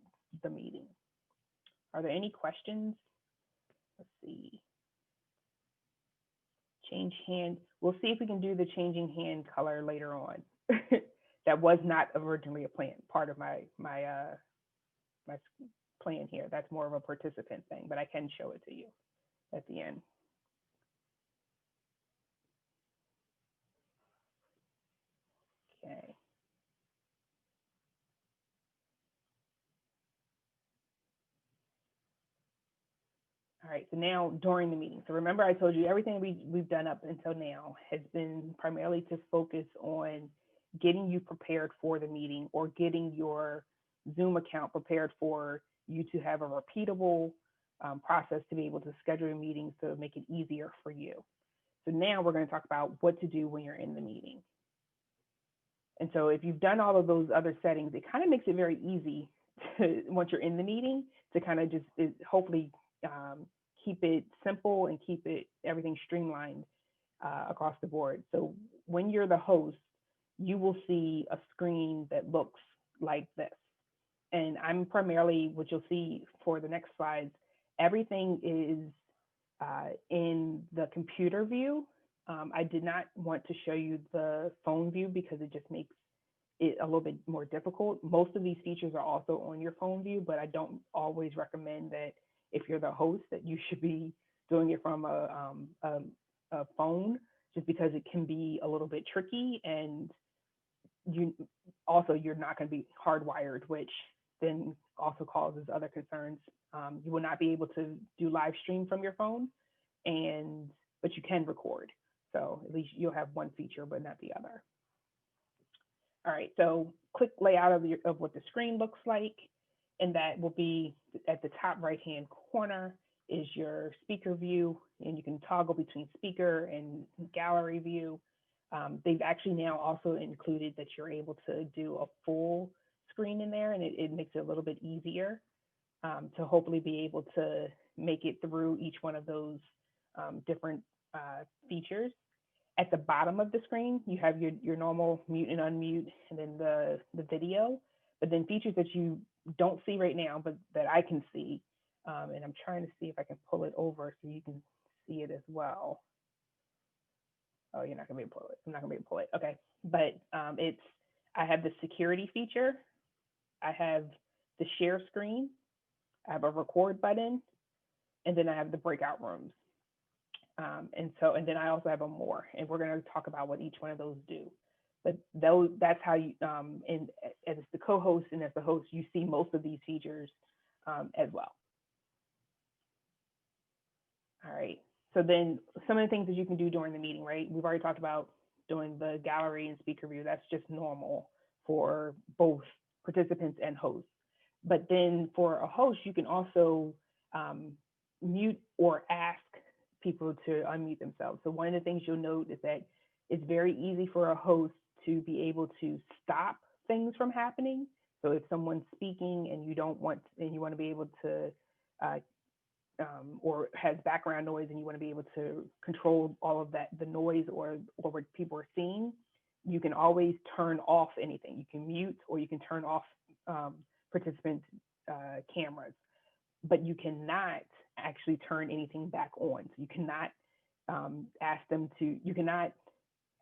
the meeting. Are there any questions? Let's see. Change hand. We'll see if we can do the changing hand color later on. That was not originally a part of my plan here. That's more of a participant thing, but I can show it to you at the end. Okay. All right, so now during the meeting. So remember I told you everything we've done up until now has been primarily to focus on getting you prepared for the meeting, or getting your Zoom account prepared for you to have a repeatable process to be able to schedule your meetings to make it easier for you. So now we're going to talk about what to do when you're in the meeting. And so if you've done all of those other settings, it kind of makes it very easy to, once you're in the meeting, to kind of just hopefully keep it simple and keep everything streamlined across the board. So when you're the host, you will see a screen that looks like this. And I'm primarily, what you'll see for the next slides, everything is in the computer view. I did not want to show you the phone view because it just makes it a little bit more difficult. Most of these features are also on your phone view, but I don't always recommend that if you're the host that you should be doing it from a phone, just because it can be a little bit tricky, and you're not going to be hardwired, which then also causes other concerns. You will not be able to do live stream from your phone, but you can record. So at least you'll have one feature, but not the other. All right, so quick layout of what the screen looks like, and that will be at the top right-hand corner. is your speaker view, and you can toggle between speaker and gallery view. They've actually now also included that you're able to do a full screen in there, and it makes it a little bit easier to hopefully be able to make it through each one of those different features. At the bottom of the screen, you have your normal mute and unmute, and then the video. But then features that you don't see right now, but that I can see, and I'm trying to see if I can pull it over so you can see it as well. Oh, you're not gonna be able to pull it. I'm not gonna be able to pull it. Okay, but I have the security feature. I have the share screen. I have a record button, and then I have the breakout rooms. And then I also have a more, and we're going to talk about what each one of those do. But that's how you, and as the co-host and as the host, you see most of these features as well. All right. So then some of the things that you can do during the meeting, right? We've already talked about doing the gallery and speaker view. That's just normal for both participants and hosts. But then for a host, you can also mute or ask people to unmute themselves. So one of the things you'll note is that it's very easy for a host to be able to stop things from happening. So if someone's speaking and you want to be able to, or has background noise and you want to be able to control all of that, the noise or what people are seeing, you can always turn off anything. You can mute or you can turn off participants' cameras, but you cannot actually turn anything back on. So you cannot ask them to, you cannot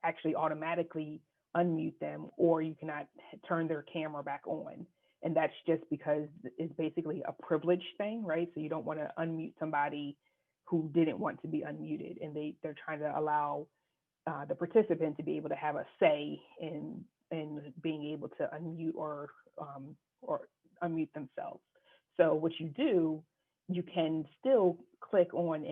actually automatically unmute them, or you cannot turn their camera back on. And that's just because it's basically a privilege thing, right? So you don't want to unmute somebody who didn't want to be unmuted, and they're trying to allow the participant to be able to have a say in being able to unmute or unmute themselves. So what you do, you can still click on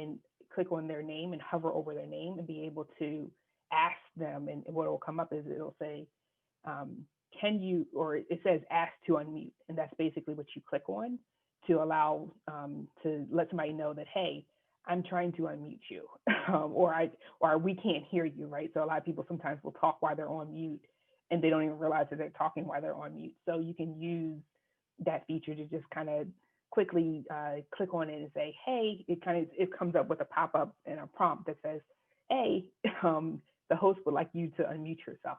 their name and hover over their name and be able to ask them, and what will come up is it'll say, can you, or it says ask to unmute, and that's basically what you click on to allow to let somebody know that, hey, I'm trying to unmute you, or we can't hear you, right? So a lot of people sometimes will talk while they're on mute, and they don't even realize that they're talking while they're on mute. So you can use that feature to just kind of quickly click on it and say, hey, it comes up with a pop-up and a prompt that says, hey, the host would like you to unmute yourself.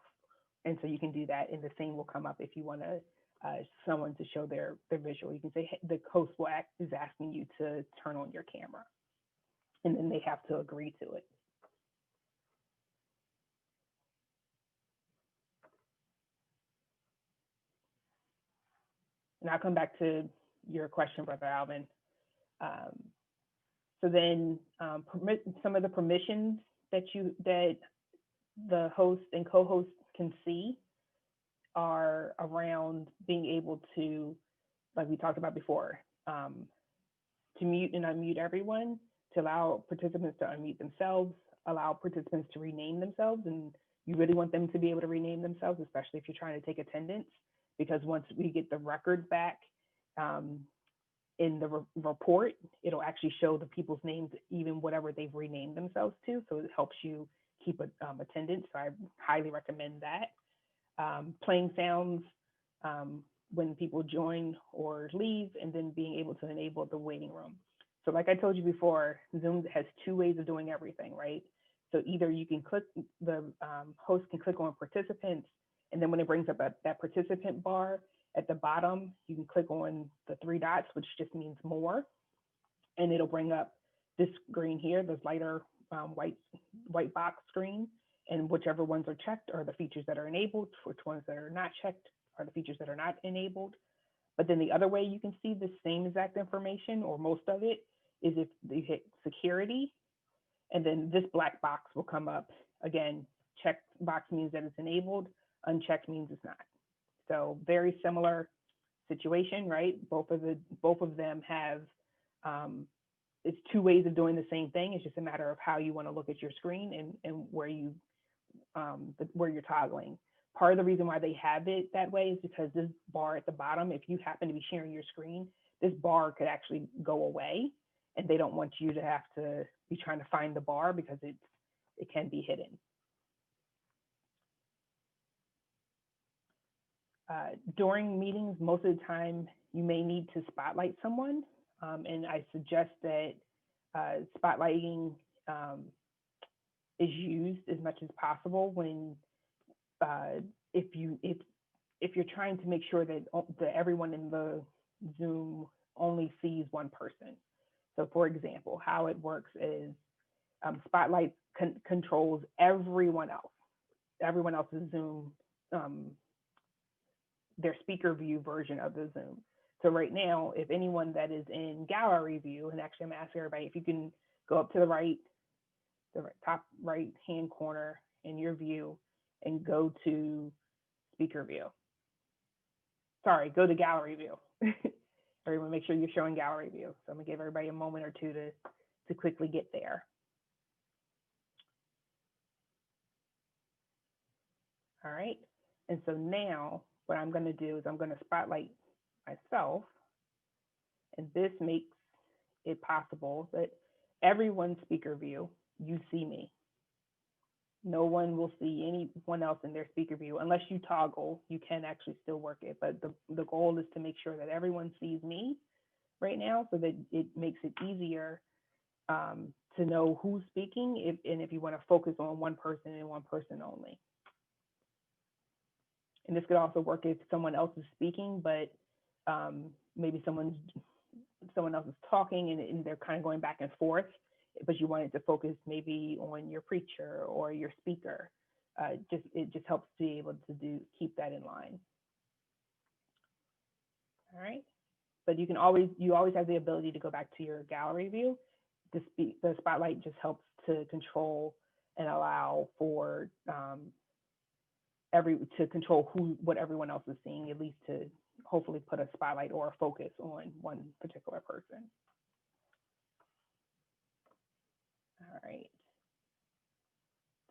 And so you can do that, and the same will come up if you want to someone to show their visual. You can say, hey, the host is asking you to turn on your camera, and then they have to agree to it. And I'll come back to your question, Brother Alvin. So then some of the permissions that the host and co-host can see are around being able to, like we talked about before, to mute and unmute everyone, to allow participants to unmute themselves, allow participants to rename themselves. And you really want them to be able to rename themselves, especially if you're trying to take attendance, because once we get the record back in the report, it'll actually show the people's names, even whatever they've renamed themselves to. So it helps you keep attendance. So I highly recommend that. Playing sounds when people join or leave, and then being able to enable the waiting room. So like I told you before, Zoom has two ways of doing everything, right? So either you can click, the host can click on participants, and then when it brings up that participant bar at the bottom, you can click on the three dots, which just means more, and it'll bring up this screen here, this lighter white box screen, and whichever ones are checked are the features that are enabled, which ones that are not checked are the features that are not enabled. But then the other way you can see the same exact information, or most of it, is if you hit security, and then this black box will come up. Again, checked box means that it's enabled, unchecked means it's not. So very similar situation, right? Both of them have, it's two ways of doing the same thing. It's just a matter of how you want to look at your screen and where you're toggling. Part of the reason why they have it that way is because this bar at the bottom, if you happen to be sharing your screen, this bar could actually go away. and they don't want you to have to be trying to find the bar because it can be hidden. During meetings, most of the time, you may need to spotlight someone, and I suggest that spotlighting is used as much as possible when if you're trying to make sure that everyone in the Zoom only sees one person. So, for example, how it works is Spotlight controls everyone else's Zoom, their speaker view version of the Zoom. So right now, if anyone that is in gallery view, and actually I'm asking everybody if you can go up to the top right hand corner in your view and go to speaker view. Sorry, go to gallery view. Everyone, make sure you're showing gallery view. So I'm gonna give everybody a moment or two to quickly get there. All right, and so now what I'm gonna do is I'm gonna spotlight myself, and this makes it possible that everyone's speaker view, you see me. No one will see anyone else in their speaker view unless you toggle. You can actually still work it, but the goal is to make sure that everyone sees me right now, so that it makes it easier to know who's speaking, and if you want to focus on one person and one person only. And this could also work if someone else is speaking, but maybe someone else is talking and they're kind of going back and forth, but you wanted to focus maybe on your preacher or your speaker. It just helps to be able to keep that in line. All right, but you always have the ability to go back to your gallery view. The spotlight just helps to control and allow for to control what everyone else is seeing, at least to hopefully put a spotlight or a focus on one particular person. All right.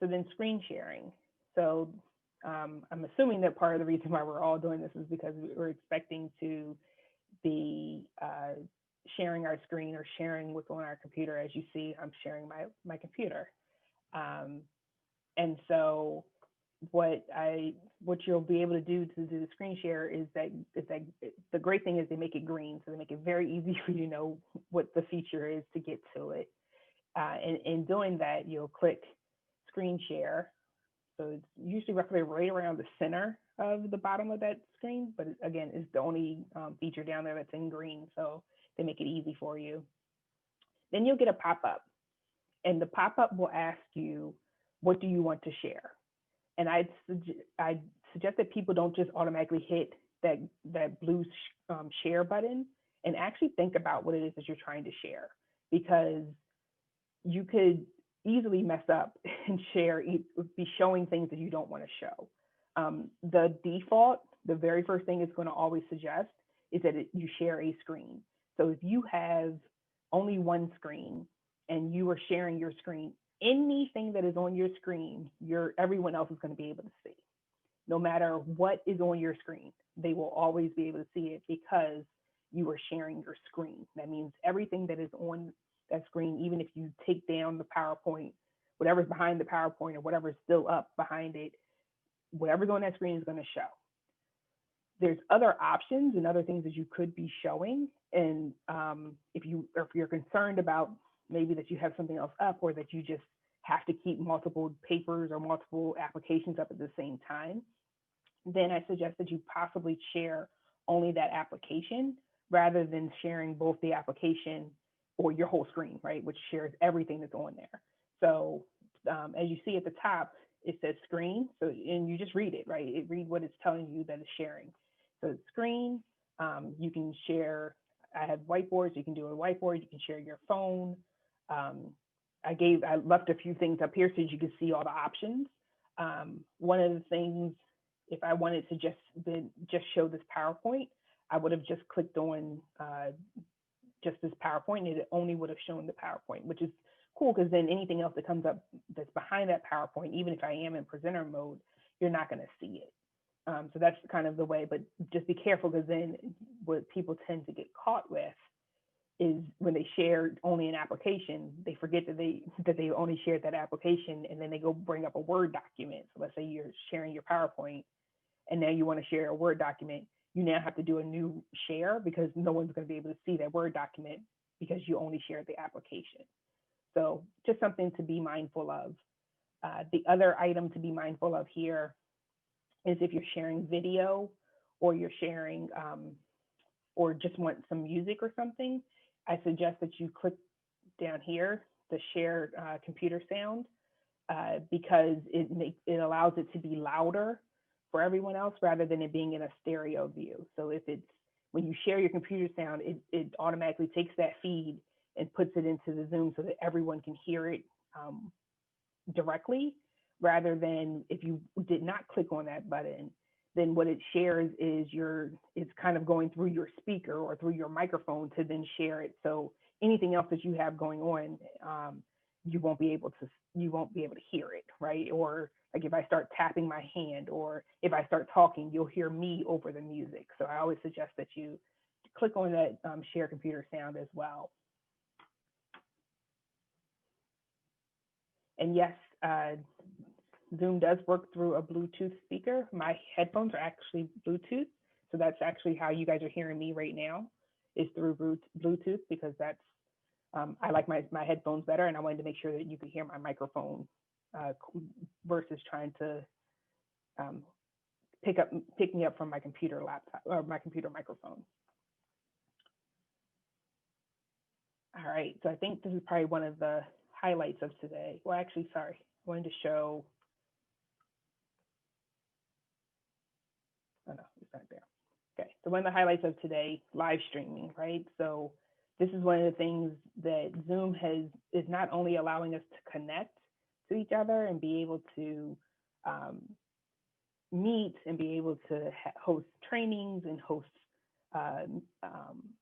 So then screen sharing. So I'm assuming that part of the reason why we're all doing this is because we're expecting to be sharing our screen or sharing what's on our computer. As you see, I'm sharing my computer. And so what you'll be able to do the screen share is that the great thing is they make it green, so they make it very easy for you to know what the feature is to get to it. And in doing that, you'll click screen share. So it's usually roughly right around the center of the bottom of that screen, but again, it's the only feature down there that's in green, so they make it easy for you. Then you'll get a pop-up, and the pop-up will ask you, what do you want to share? And I'd suggest that people don't just automatically hit that blue share button, and actually think about what it is that you're trying to share, because you could easily mess up and be showing things that you don't want to show. The default, the very first thing it's going to always suggest is that you share a screen. So if you have only one screen and you are sharing your screen, anything that is on your screen, everyone else is going to be able to see. No matter what is on your screen, they will always be able to see it because you are sharing your screen. That means everything that is on that screen, even if you take down the PowerPoint, whatever's behind the PowerPoint or whatever's still up behind it, whatever's on that screen is going to show. There's other options and other things that you could be showing. And if you're concerned about maybe that you have something else up, or that you just have to keep multiple papers or multiple applications up at the same time, then I suggest that you possibly share only that application rather than sharing both the application or your whole screen, right, which shares everything that's on there. So as you see at the top, it says screen, so, and you just read it, right? It reads what it's telling you that it's sharing. So it's screen, you can share, I have whiteboards, you can do a whiteboard, you can share your phone. I left a few things up here so you can see all the options. One of the things, if I wanted to just show this PowerPoint, I would have just clicked on just this PowerPoint, and it only would have shown the PowerPoint, which is cool because then anything else that comes up that's behind that PowerPoint, even if I am in presenter mode, you're not going to see it. So that's kind of the way, but just be careful, because then what people tend to get caught with is when they share only an application, they forget that they only shared that application, and then they go bring up a Word document. So let's say you're sharing your PowerPoint, and now you want to share a Word document. You now have to do a new share because no one's going to be able to see that Word document because you only shared the application. So just something to be mindful of. The other item to be mindful of here is if you're sharing video or you're sharing or just want some music or something, I suggest that you click down here, the share computer sound, because it allows it to be louder for everyone else rather than it being in a stereo view. So if it's, when you share your computer sound, it automatically takes that feed and puts it into the Zoom so that everyone can hear it directly, rather than if you did not click on that button, then what it shares is it's kind of going through your speaker or through your microphone to then share it. So anything else that you have going on, you won't be able to hear it, right? Or like if I start tapping my hand or if I start talking, you'll hear me over the music. So I always suggest that you click on that share computer sound as well. And yes, Zoom does work through a Bluetooth speaker. My headphones are actually Bluetooth. So that's actually how you guys are hearing me right now, is through Bluetooth, because that's, I like my headphones better, and I wanted to make sure that you could hear my microphone versus trying to pick me up from my computer laptop or my computer microphone. All right, so I think this is probably one of the highlights of today. Well, actually, sorry, I wanted to show, oh no, it's not there. Okay, so one of the highlights of today, live streaming, right? So this is one of the things that Zoom is not only allowing us to connect to each other and be able to meet and be able to host trainings and host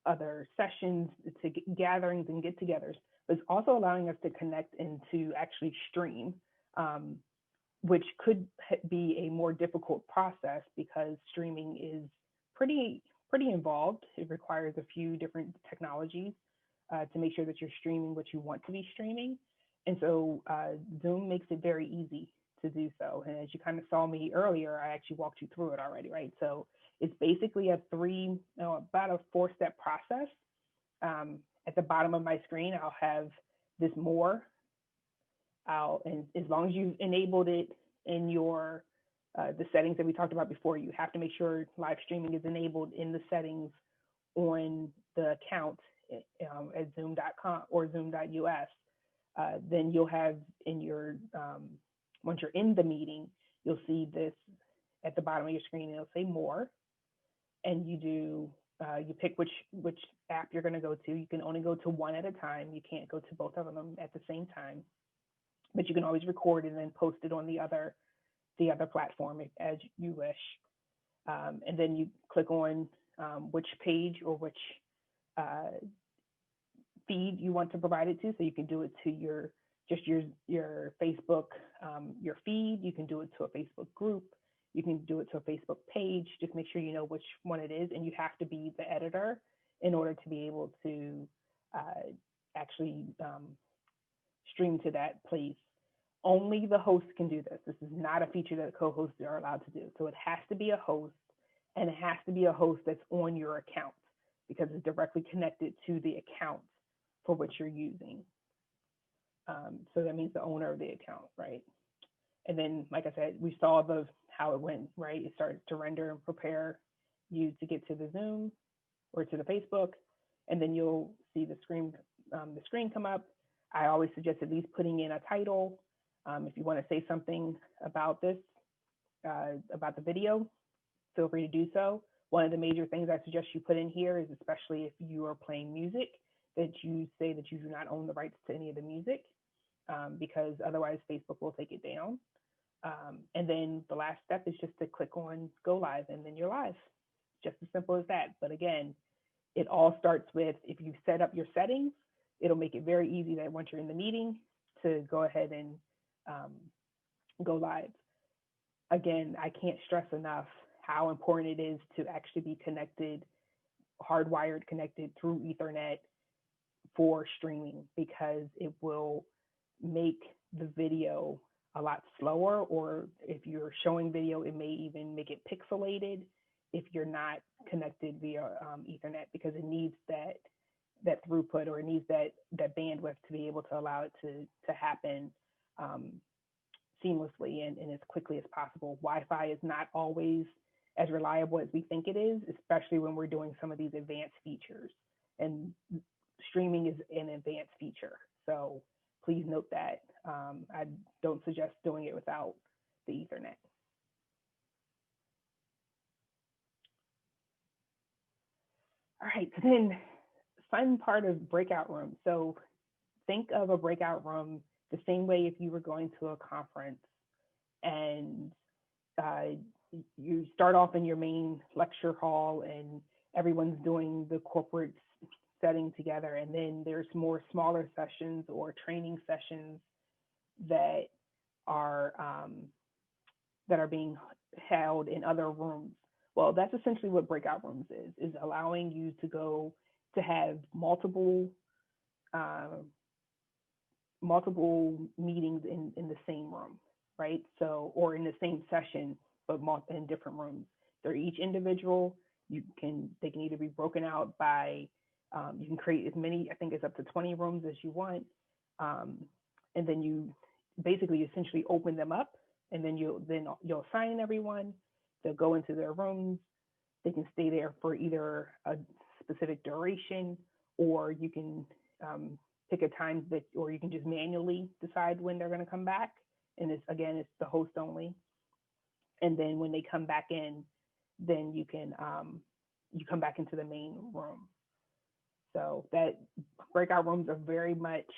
other sessions, to gatherings and get-togethers, but it's also allowing us to connect and to actually stream, which could be a more difficult process because streaming is pretty involved. It requires a few different technologies to make sure that you're streaming what you want to be streaming. And so Zoom makes it very easy to do so. And as you kind of saw me earlier, I actually walked you through it already, right? So it's basically about a 4-step process. At the bottom of my screen, I'll have this more. And as long as you've enabled it in your the settings that we talked about before, you have to make sure live streaming is enabled in the settings on the account at zoom.com or zoom.us. Then you'll have in your, once you're in the meeting, you'll see this at the bottom of your screen, it'll say more. And you pick which app you're gonna go to. You can only go to one at a time. You can't go to both of them at the same time, but you can always record and then post it on the other platform as you wish. And then you click on which page or which feed you want to provide it to. So you can do it to your Facebook, your feed. You can do it to a Facebook group. You can do it to a Facebook page. Just make sure you know which one it is, and you have to be the editor in order to be able to actually stream to that place. Only the host can do this. This is not a feature that co-hosts are allowed to do. So it has to be a host, and it has to be a host that's on your account because it's directly connected to the account for which you're using. So that means the owner of the account, right? And then, like I said, we saw how it went, right? It started to render and prepare you to get to the Zoom or to the Facebook, and then you'll see the screen come up. I always suggest at least putting in a title. If you want to say something about this, about the video, feel free to do so. One of the major things I suggest you put in here is, especially if you are playing music, that you say that you do not own the rights to any of the music, because otherwise Facebook will take it down. And then the last step is just to click on go live, and then you're live. Just as simple as that. But again, it all starts with, if you set up your settings, it'll make it very easy that once you're in the meeting to go ahead and go live. Again, I can't stress enough how important it is to actually be connected, hardwired connected through Ethernet for streaming because it will make the video a lot slower, or if you're showing video, it may even make it pixelated if you're not connected via Ethernet, because it needs that throughput, or it needs that bandwidth to be able to allow it to happen um, seamlessly and as quickly as possible. Wi-Fi is not always as reliable as we think it is, especially when we're doing some of these advanced features. And streaming is an advanced feature. So please note that. I don't suggest doing it without the Ethernet. All right, so then fun part of breakout rooms. So think of a breakout room the same way if you were going to a conference and uh, you start off in your main lecture hall and everyone's doing the corporate setting together, and then there's more smaller sessions or training sessions that are being held in other rooms. Well, that's essentially what breakout rooms is allowing you to go to have multiple meetings in the same room, right? So, or in the same session, but in different rooms. They're each individual. They can either be broken out by, you can create as many, I think it's up to 20 rooms as you want. And then you basically essentially open them up, and then you'll assign everyone. They'll go into their rooms. They can stay there for either a specific duration, or you can pick a time or you can just manually decide when they're going to come back. And it's the host only. And then when they come back in, then you come back into the main room. So that breakout rooms are very much,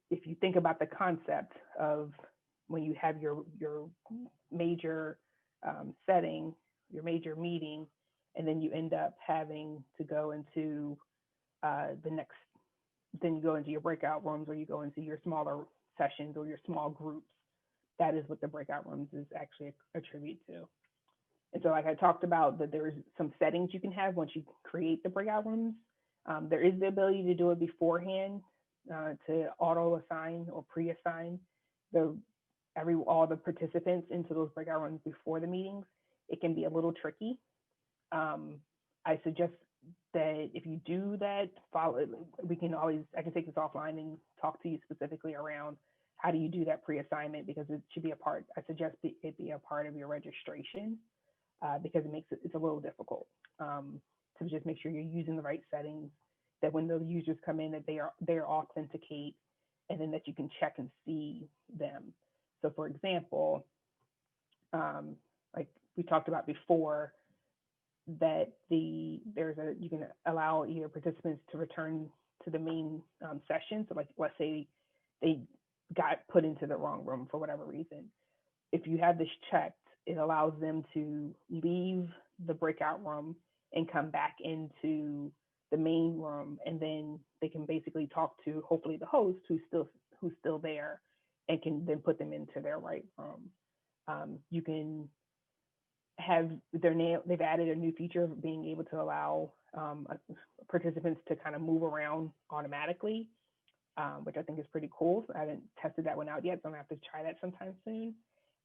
if you think about the concept of when you have your major setting, your major meeting, and then you end up having to go into then you go into your breakout rooms, or you go into your smaller sessions or your small groups. That is what the breakout rooms is actually attributed to. And so, like I talked about, that there's some settings you can have once you create the breakout rooms. There is the ability to do it beforehand, to auto assign or pre-assign all the participants into those breakout rooms before the meetings. It can be a little tricky. I suggest that if you do that, I can take this offline and talk to you specifically around how do you do that pre-assignment, because it should be I suggest it be a part of your registration, because it's a little difficult to just make sure you're using the right settings, that when the users come in, that they authenticate, and then that you can check and see them. So for example, like we talked about before, that you can allow either participants to return to the main session. So like, let's say they got put into the wrong room for whatever reason. If you have this checked, it allows them to leave the breakout room and come back into the main room, and then they can basically talk to hopefully the host who's still there, and can then put them into their right room. You can have they've added a new feature of being able to allow participants to kind of move around automatically, which I think is pretty cool. I haven't tested that one out yet, so I'm gonna have to try that sometime soon.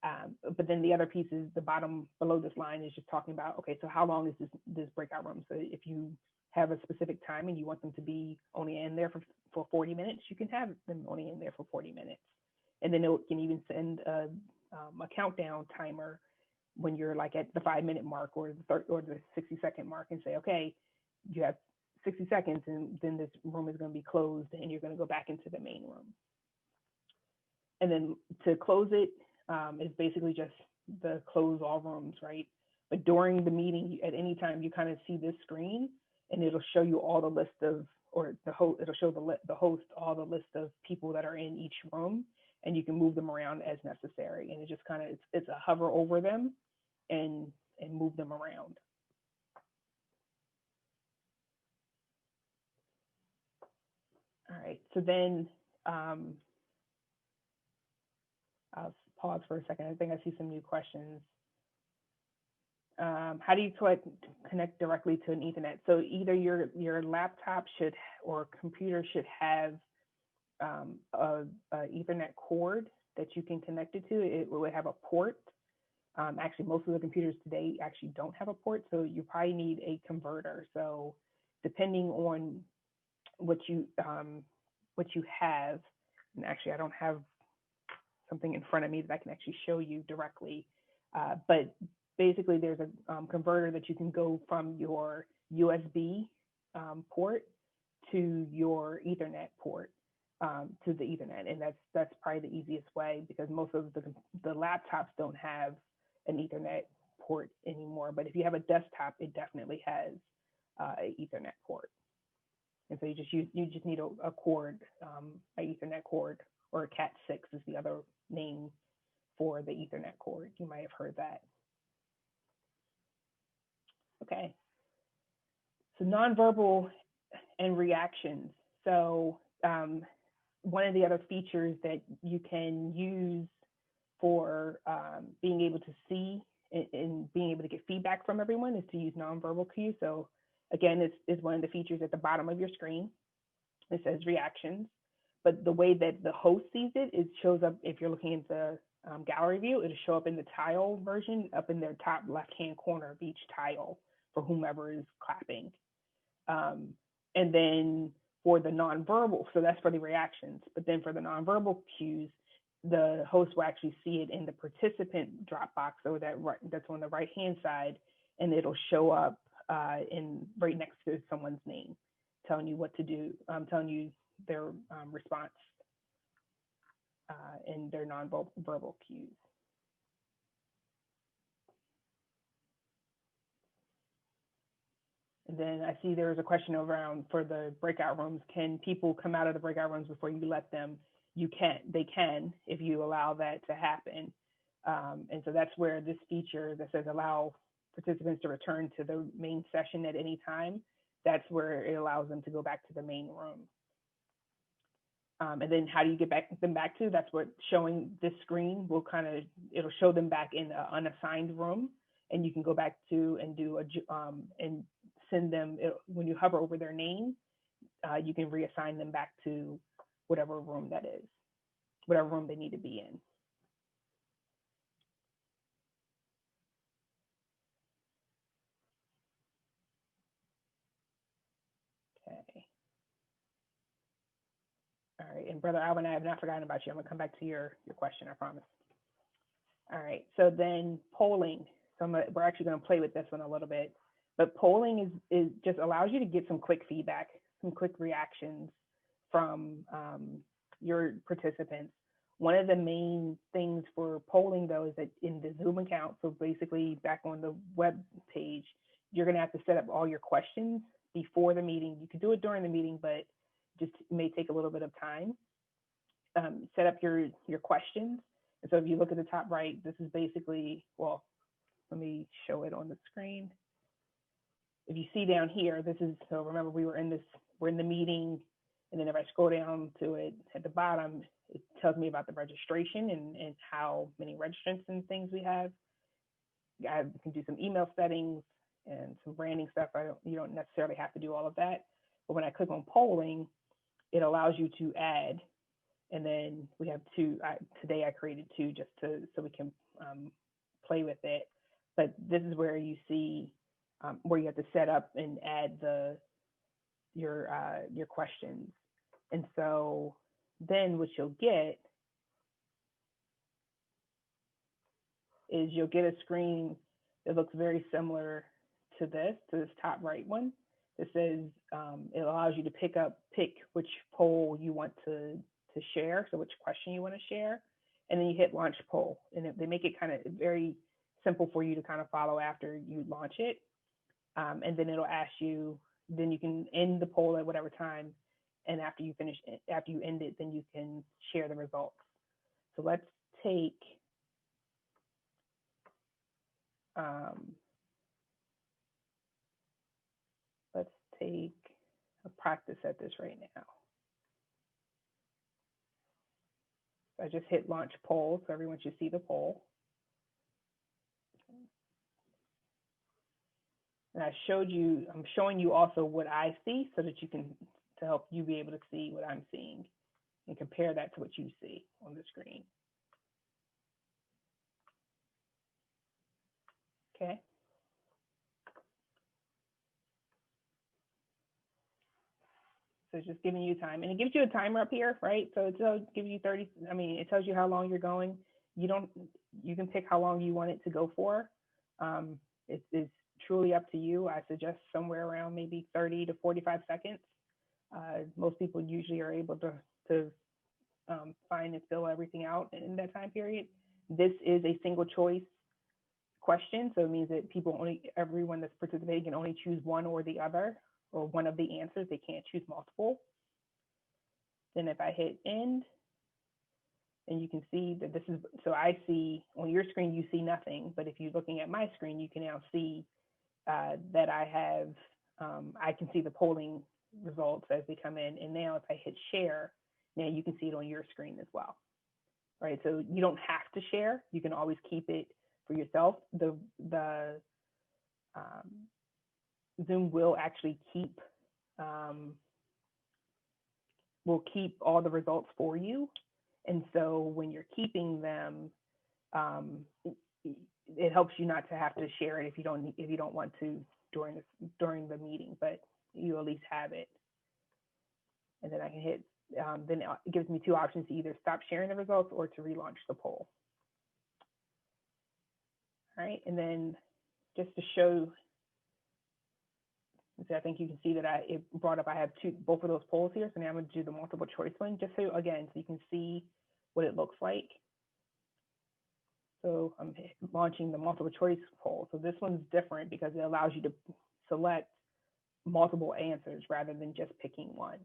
But then the other piece is the bottom below this line is just talking about, okay, so how long is this breakout room? So if you have a specific time and you want them to be only in there for 40 minutes, you can have them only in there for 40 minutes. And then it can even send a countdown timer when you're like at the 5-minute mark or the 60-second mark, and say, okay, you have 60 seconds, and then this room is going to be closed, and you're going to go back into the main room. And then to close it is basically just the close all rooms, right? But during the meeting, at any time, you kind of see this screen, and it'll show you all the list of, or it'll show the host all the list of people that are in each room, and you can move them around as necessary. And it just kind of, it's a hover over them and move them around. All right, so then I'll pause for a second. I think I see some new questions. How do you connect directly to an Ethernet? So either your laptop should or computer should have a Ethernet cord that you can connect it to. It will have a port. Actually, most of the computers today actually don't have a port, so you probably need a converter. So depending on what you have, and actually I don't have something in front of me that I can actually show you directly, but basically there's a converter that you can go from your USB port to your Ethernet port, to the Ethernet, and that's probably the easiest way, because most of the laptops don't have an Ethernet port anymore. But if you have a desktop, it definitely has an Ethernet port, and so you just need a cord, an Ethernet cord, or a Cat6 is the other name for the Ethernet cord. You might have heard that. Okay, so nonverbal and reactions. So one of the other features that you can use for being able to see and being able to get feedback from everyone is to use nonverbal cues. So again, this is one of the features at the bottom of your screen. It says reactions, but the way that the host sees it, it shows up, if you're looking at the gallery view, it'll show up in the tile version up in their top left-hand corner of each tile for whomever is clapping. And then for the nonverbal, so that's for the reactions, but then for the nonverbal cues, the host will actually see it in the participant drop box, or that's on the right-hand side, and it'll show up in right next to someone's name, telling you what to do, telling you their response and their nonverbal cues. And then I see there was a question around for the breakout rooms. Can people come out of the breakout rooms before you let them? You can. They can if you allow that to happen. And so that's where this feature that says allow participants to return to the main session at any time, that's where it allows them to go back to the main room. And then how do you get them back to? That's what showing this screen will it'll show them back in an unassigned room, and you can go back to and do and send them, when you hover over their name, you can reassign them back to whatever room that is, whatever room they need to be in. Okay. All right, and Brother Alvin, I have not forgotten about you. I'm gonna come back to your question, I promise. All right, so then polling. So we're actually gonna play with this one a little bit, but polling is just allows you to get some quick feedback, some quick reactions from your participants. One of the main things for polling, though, is that in the Zoom account, so basically back on the web page, you're going to have to set up all your questions before the meeting. You can do it during the meeting, but just may take a little bit of time. Set up your questions. And so if you look at the top right, this is basically, well, let me show it on the screen. If you see down here, this is, so remember we're in the meeting, and then if I scroll down to it at the bottom, it tells me about the registration and how many registrants and things we have. I can do some email settings and some branding stuff. You don't necessarily have to do all of that. But when I click on polling, it allows you to add. And then we have two. Today I created two just so we can play with it. But this is where you see where you have to set up and add your questions. And so then what you'll get is you'll get a screen that looks very similar to this top right one. That says it allows you to pick which poll you want to share, so which question you want to share, and then you hit launch poll, and they make it kind of very simple for you to kind of follow after you launch it, and then it'll ask you. Then you can end the poll at whatever time, and after you end it, then you can share the results. So let's take a practice at this right now. I just hit launch poll, so everyone should see the poll. And I'm showing you also what I see so that you can, to help you be able to see what I'm seeing and compare that to what you see on the screen. Okay. So it's just giving you time, and it gives you a timer up here, right? So it'll give you 30, it tells you how long you're going. You can pick how long you want it to go for. It's truly up to you. I suggest somewhere around maybe 30 to 45 seconds. Most people usually are able to find and fill everything out in that time period. This is a single choice question, so it means that everyone that's participating can only choose one or the other, or one of the answers. They can't choose multiple. Then if I hit end, and you can see that this is, so I see on your screen, you see nothing, but if you're looking at my screen, you can now see that I can see the polling results as they come in. And now if I hit share, now you can see it on your screen as well, right? So you don't have to share. You can always keep it for yourself. The Zoom will actually keep all the results for you. And so when you're keeping them, it helps you not to have to share it if you don't want to during the meeting, but you at least have it. And then I can hit, then it gives me two options to either stop sharing the results or to relaunch the poll. All right, and then just to show, so I think you can see that it brought up, I have both of those polls here. So now I'm going to do the multiple choice one, just so you can see what it looks like. So I'm launching the multiple choice poll. So this one's different because it allows you to select multiple answers rather than just picking one.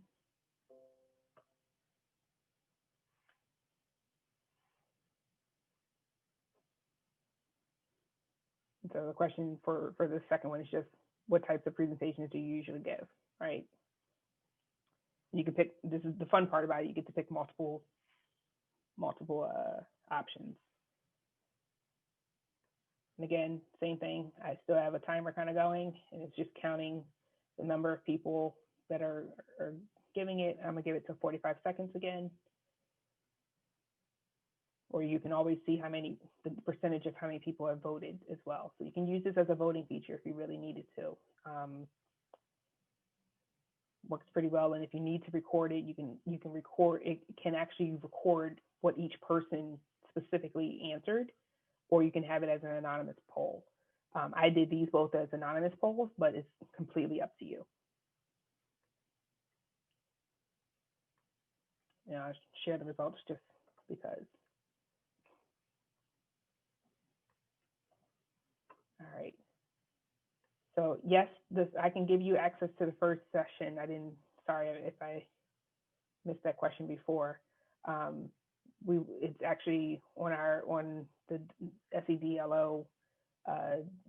So the question for the second one is just, what types of presentations do you usually give, right? You can pick, this is the fun part about it, you get to pick multiple options. And again, same thing, I still have a timer kind of going, and it's just counting the number of people that are giving it. I'm gonna give it to 45 seconds again. Or you can always see the percentage of how many people have voted as well. So you can use this as a voting feature if you really needed to. Works pretty well. And if you need to record it, you can record, it can actually record what each person specifically answered, or you can have it as an anonymous poll. I did these both as anonymous polls, but it's completely up to you. I'll share the results just because. All right. So yes, I can give you access to the first session. Sorry if I missed that question before. It's actually on the SEDLO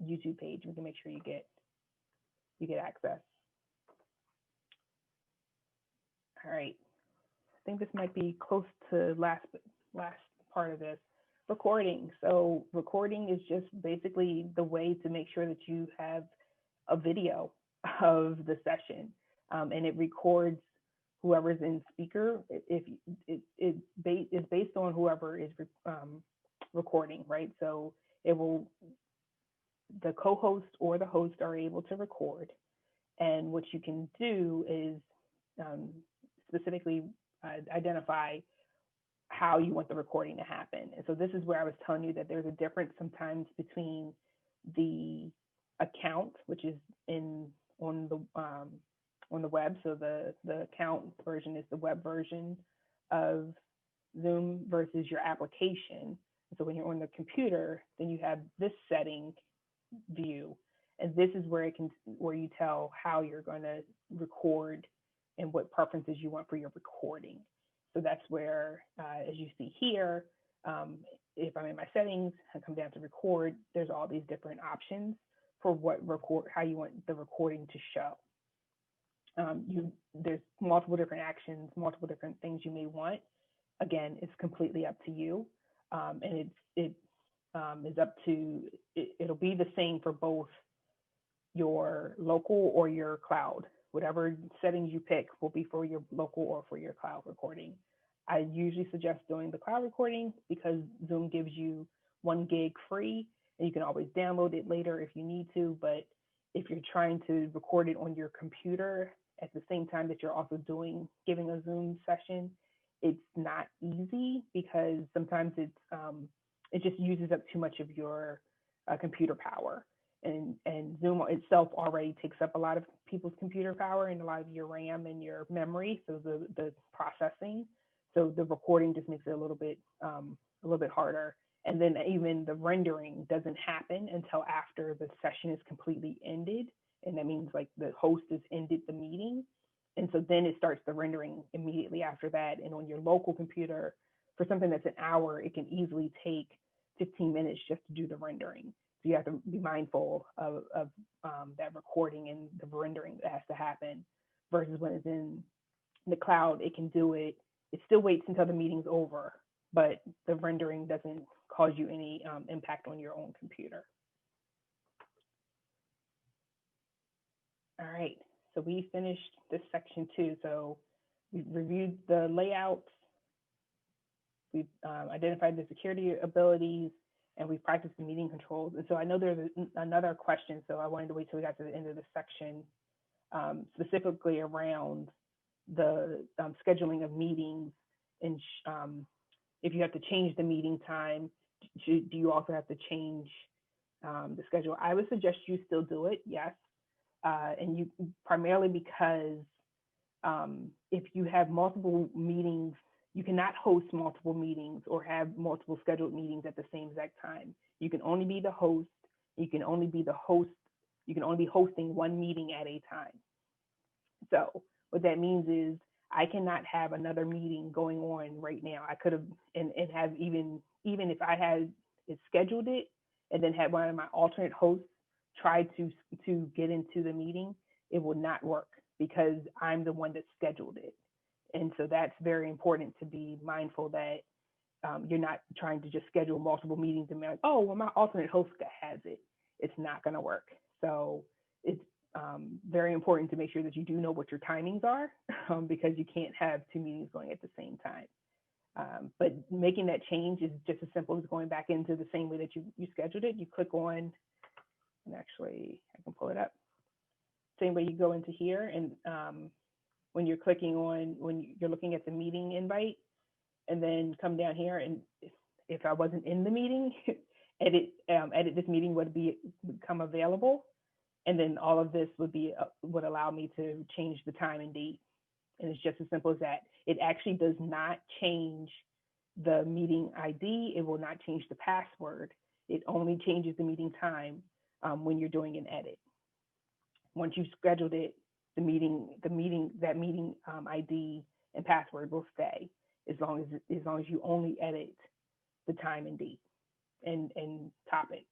YouTube page. We can make sure you get access. All right. I think this might be close to last part of this. Recording. So recording is just basically the way to make sure that you have a video of the session, and it records whoever's in speaker. If it's based on whoever is recording, right? So the co-host or the host are able to record, and what you can do is specifically identify how you want the recording to happen. And so this is where I was telling you that there's a difference sometimes between the account, which is on the web. So the account version is the web version of Zoom versus your application. So when you're on the computer, then you have this setting view, and this is where you tell how you're going to record and what preferences you want for your recording. So that's where, as you see here, if I'm in my settings, I come down to record, there's all these different options for how you want the recording to show. There's multiple different actions, multiple different things you may want. Again, it's completely up to you. And it is up to, it'll be the same for both your local or your cloud. Whatever settings you pick will be for your local or for your cloud recording. I usually suggest doing the cloud recording because Zoom gives you 1 gig free, and you can always download it later if you need to. But if you're trying to record it on your computer at the same time that you're also giving a Zoom session, it's not easy because sometimes it just uses up too much of your computer power. And Zoom itself already takes up a lot of people's computer power and a lot of your RAM and your memory, so the processing. So the recording just makes it a little bit harder. And then even the rendering doesn't happen until after the session is completely ended, and that means like the host has ended the meeting, and so then it starts the rendering immediately after that. And on your local computer, for something that's an hour, it can easily take 15 minutes just to do the rendering. So you have to be mindful of that recording and the rendering that has to happen, versus when it's in the cloud, it can do it. It still waits until the meeting's over, but the rendering doesn't cause you any impact on your own computer. All right, so we finished this section 2. So we've reviewed the layouts, we've identified the security abilities, and we've practiced the meeting controls. And so I know there's another question, so I wanted to wait till we got to the end of the section, specifically around the scheduling of meetings, and if you have to change the meeting time, do you also have to change the schedule? I would suggest you still do it, yes, and you primarily because if you have multiple meetings, you cannot host multiple meetings or have multiple scheduled meetings at the same exact time. You can only be the host. You can only be hosting one meeting at a time. So what that means is I cannot have another meeting going on right now. I could have and have even if I had scheduled it and then had one of my alternate hosts try to get into the meeting, it will not work because I'm the one that scheduled it. And so that's very important to be mindful that you're not trying to just schedule multiple meetings and be like, oh, well, my alternate host has it. It's not going to work. So it's very important to make sure that you do know what your timings are because you can't have 2 meetings going at the same time. But making that change is just as simple as going back into the same way that you scheduled it. You click on, and actually I can pull it up. Same way you go into here, and when you're clicking on, when you're looking at the meeting invite, and then come down here, and if I wasn't in the meeting, edit this meeting would become available, and then all of this would allow me to change the time and date. And it's just as simple as that. It actually does not change the meeting ID. It will not change the password. It only changes the meeting time when you're doing an edit. Once you've scheduled it, that meeting ID and password will stay as long as you only edit the time and date and topic.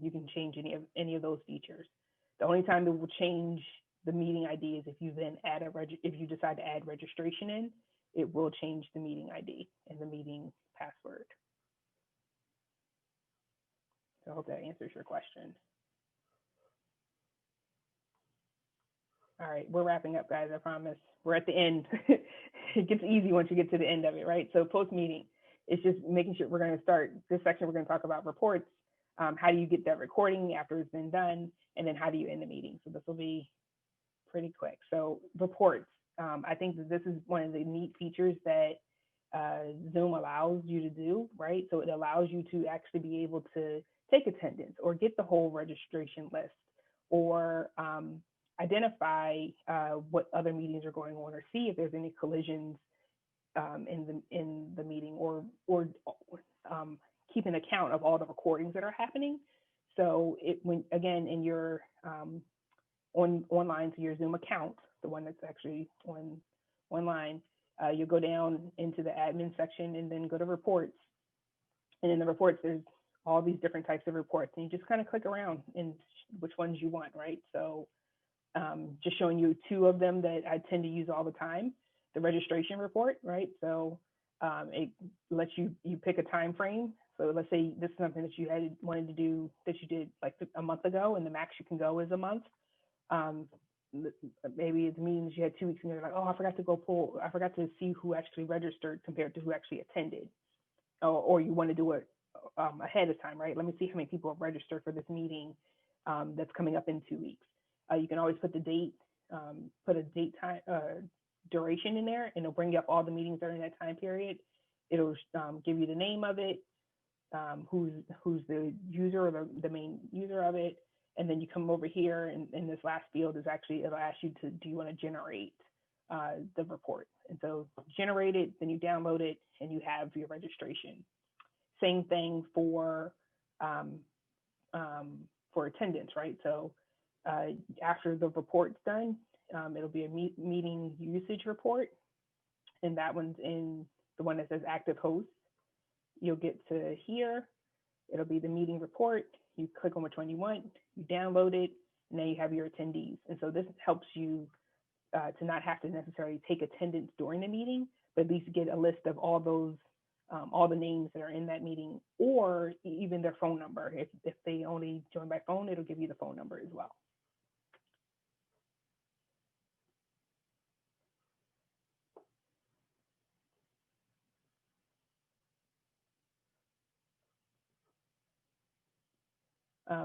You can change any of those features. The only time it will change the meeting ID is if you then if you decide to add registration in, it will change the meeting ID and the meeting password. So I hope that answers your question. All right, we're wrapping up, guys, I promise. We're at the end. It gets easy once you get to the end of it, right? So post-meeting, it's just making sure we're going to start this section. We're going to talk about reports. How do you get that recording after it's been done? And then how do you end the meeting? So this will be pretty quick. So reports, I think that this is one of the neat features that Zoom allows you to do, right? So it allows you to actually be able to take attendance or get the whole registration list or identify what other meetings are going on or see if there's any collisions in the meeting or keep an account of all the recordings that are happening. So when again in your online to your Zoom account, the one that's actually online, you'll go down into the admin section and then go to reports. And in the reports, there's all these different types of reports, and you just kind of click around in which ones you want, right? So just showing you 2 of them that I tend to use all the time. The registration report, right? So it lets you pick a time frame So let's say this is something that you had wanted to do that you did like a month ago, and the max you can go is a month. Um, Maybe it means you had 2 weeks and you're like, oh, I forgot to see who actually registered compared to who actually attended, or you want to do it ahead of time, right? Let me see how many people have registered for this meeting that's coming up in 2 weeks. You can always put the date, put a date time duration in there, and it'll bring you up all the meetings during that time period. It'll give you the name of it, who's the user or the main user of it, and then you come over here, and in this last field is actually, it'll ask you to, do you want to generate the report? And so generate it, then you download it, and you have your registration. Same thing for attendance, right? So after the report's done, it'll be a meeting usage report, and that one's in the one that says active host. You'll get to here, it'll be the meeting report. You click on which one you want, you download it, and then you have your attendees. And so this helps you to not have to necessarily take attendance during the meeting, but at least get a list of all those, all the names that are in that meeting, or even their phone number. If they only join by phone, it'll give you the phone number as well.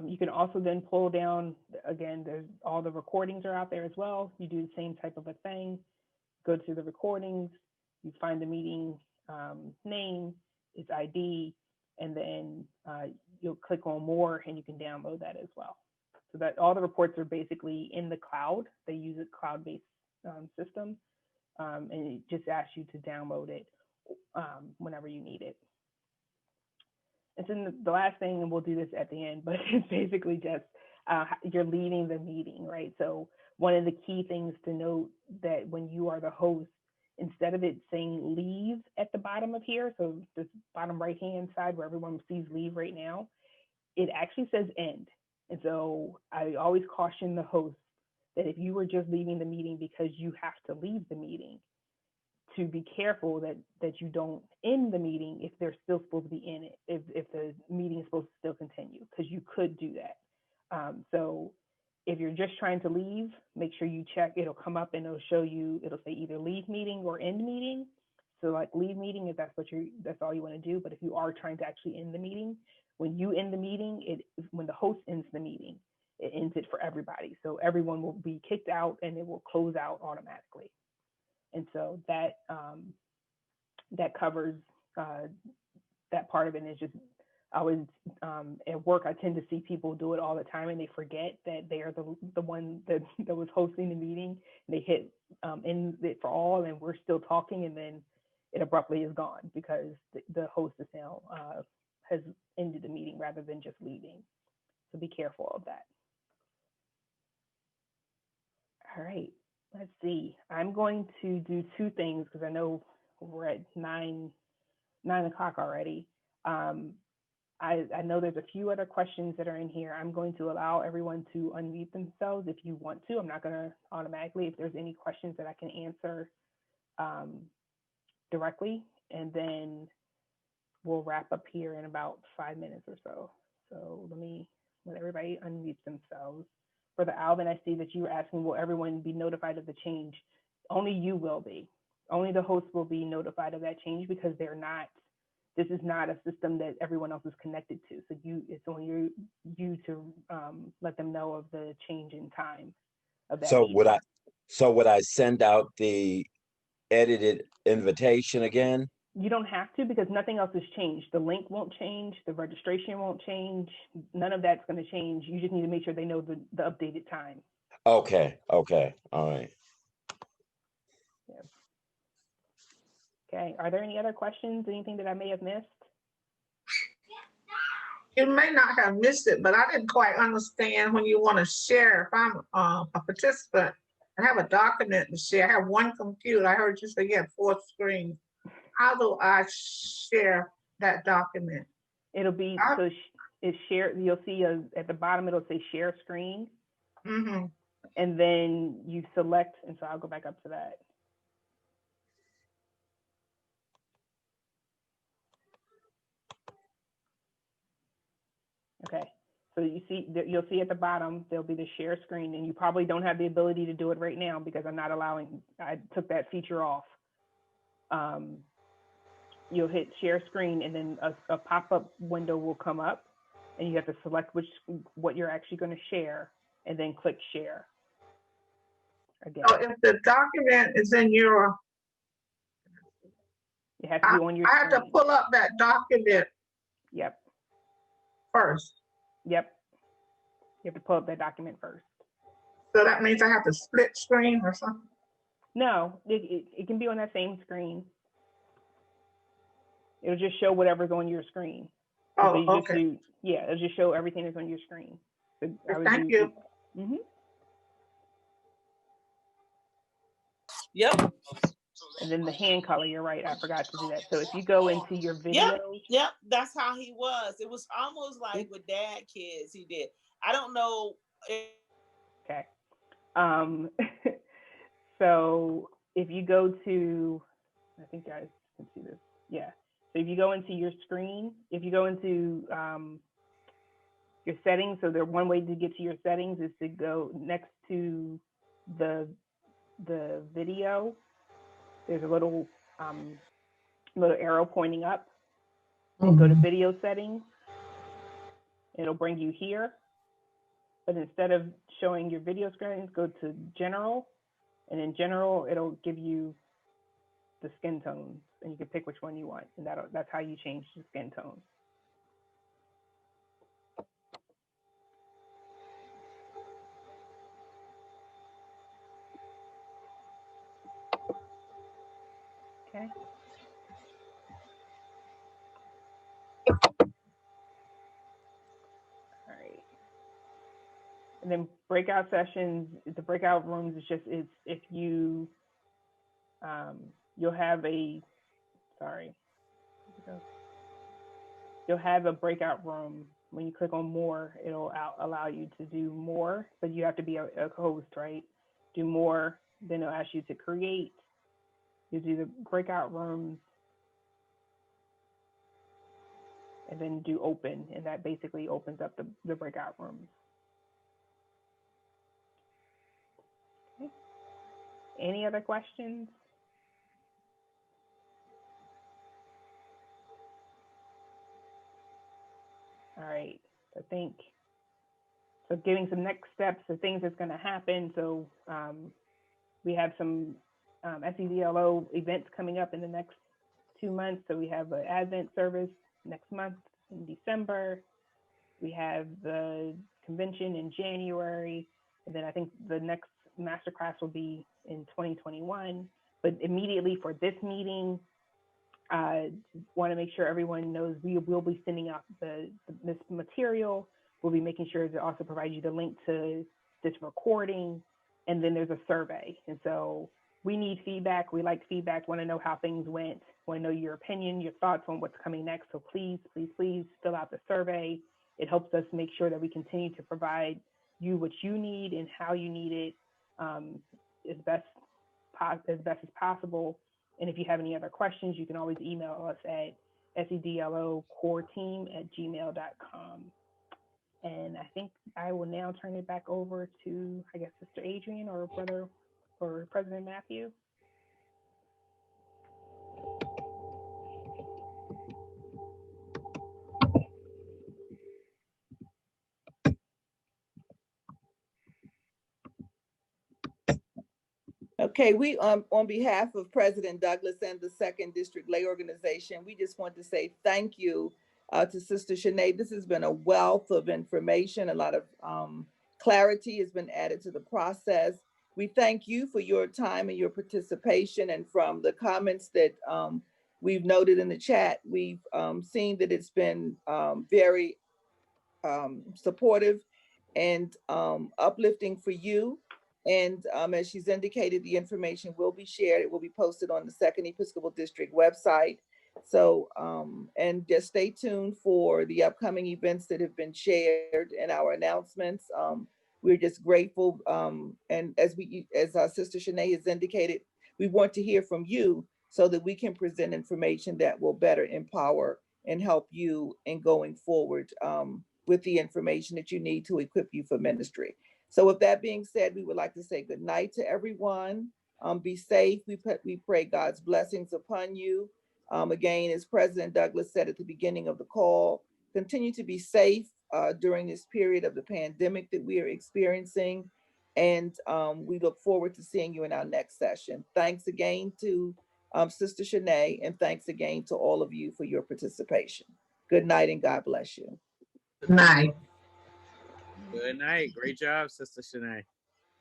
You can also then pull down, again, there's all the recordings are out there as well. You do the same type of a thing, go to the recordings, you find the meeting name, its ID, and then you'll click on more and you can download that as well. So that all the reports are basically in the cloud. They use a cloud-based system, and it just asks you to download it whenever you need it. And then the last thing, and we'll do this at the end, but it's basically just you're leading the meeting, right? So one of the key things to note that when you are the host, instead of it saying leave at the bottom of here, so this bottom right-hand side where everyone sees leave right now, it actually says end. And so I always caution the host that if you were just leaving the meeting because you have to leave the meeting, to be careful that you don't end the meeting if they're still supposed to be in it, if the meeting is supposed to still continue, because you could do that. So if you're just trying to leave, make sure you check, it'll come up and it'll show you, it'll say either leave meeting or end meeting. So like leave meeting, if that's all you want to do. But if you are trying to actually end the meeting, when you end the meeting, when the host ends the meeting, it ends it for everybody. So everyone will be kicked out and it will close out automatically. And so that that covers that part of it. And it's just, I always at work, I tend to see people do it all the time, and they forget that they are the one that was hosting the meeting. And they hit end it for all, and we're still talking, and then it abruptly is gone because the host is now has ended the meeting rather than just leaving. So be careful of that. All right. Let's see. I'm going to do two things because I know we're at 9 o'clock already. I know there's a few other questions that are in here. I'm going to allow everyone to unmute themselves if you want to. I'm not going to automatically. If there's any questions that I can answer directly, and then we'll wrap up here in about 5 minutes or so. So let everybody unmute themselves. For the Alvin, I see that you were asking, will everyone be notified of the change? Only you will be. Only the host will be notified of that change because they're not, this is not a system that everyone else is connected to. So it's on you to let them know of the change in time of that. So would I send out the edited invitation again? You don't have to, because nothing else has changed. The link won't change. The registration won't change. None of that's going to change. You just need to make sure they know the updated time. Okay. All right. Yeah. Okay. Are there any other questions? Anything that I may have missed? You may not have missed it, but I didn't quite understand when you want to share. If I'm a participant and have a document to share, I have one computer. I heard you say you have 4 screens. How do I share that document? It'll be, so it's shared. You'll see at the bottom, it'll say share screen. Mm-hmm. And then you select, and so I'll go back up to that. Okay. So you'll see at the bottom, there'll be the share screen, and you probably don't have the ability to do it right now because I took that feature off. You'll hit share screen, and then a pop-up window will come up, and you have to select what you're actually going to share, and then click share again. So if the document is in your, It has to be on your I have to screen. pull up that document Yep. first. Yep. You have to pull up that document first. So that means I have to split screen or something? No, it can be on that same screen. It'll just show whatever's on your screen. Oh, so okay. It'll just show everything that's on your screen. So Thank you. Mm-hmm. Yep. And then the hand color, you're right, I forgot to do that. So if you go into your videos. Yep, that's how he was. It was almost like with Dad Kids he did. I don't know. Okay. So if you go to, I think guys can see this. Yeah. So if you go into your screen, if you go into your settings, so one way to get to your settings is to go next to the video. There's a little arrow pointing up, and go to video settings. It'll bring you here, but instead of showing your video screens, go to general, and in general it'll give you the skin tones, and you can pick which one you want, and that's how you change the skin tone. Okay. All right. And then breakout sessions, the breakout rooms is just, it's if you, you'll have a breakout room. When you click on more, it'll allow you to do more, but you have to be a host, right? Do more, then it'll ask you to create. You do the breakout rooms, and then do open, and that basically opens up the breakout rooms. Okay. Any other questions? All right, I think, so giving some next steps, the things that's going to happen. So we have some SEDLO events coming up in the next 2 months. So we have an Advent service next month in December. We have the convention in January. And then I think the next masterclass will be in 2021. But immediately for this meeting, want to make sure everyone knows we will be sending out this material. We'll be making sure to also provide you the link to this recording. And then there's a survey. And so we need feedback. We like feedback, want to know how things went, want to know your opinion, your thoughts on what's coming next. So please, please, please fill out the survey. It helps us make sure that we continue to provide you what you need and how you need it as best as possible. And if you have any other questions, you can always email us at sedlocoreteam@gmail.com. And I think I will now turn it back over to, I guess, Sister Adrian or President Matthew. Okay, we on behalf of President Douglas and the 2nd District Lay Organization, we just want to say thank you to Sister Chenay. This has been a wealth of information. A lot of clarity has been added to the process. We thank you for your time and your participation. And from the comments that we've noted in the chat, we've seen that it's been very supportive and uplifting for you. And as she's indicated, the information will be shared. It will be posted on the 2nd Episcopal District website. So, and just stay tuned for the upcoming events that have been shared in our announcements. We're just grateful. And as our Sister Chenay has indicated, we want to hear from you so that we can present information that will better empower and help you in going forward with the information that you need to equip you for ministry. So with that being said, we would like to say good night to everyone. Be safe. We pray God's blessings upon you. Again, as President Douglas said at the beginning of the call, continue to be safe during this period of the pandemic that we are experiencing. And we look forward to seeing you in our next session. Thanks again to Sister Chenay, and thanks again to all of you for your participation. Good night and God bless you. Good night. Good night. Great job, Sister Chenay.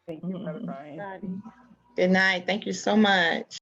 Thank you, Brother Brian. Good night. Thank you so much.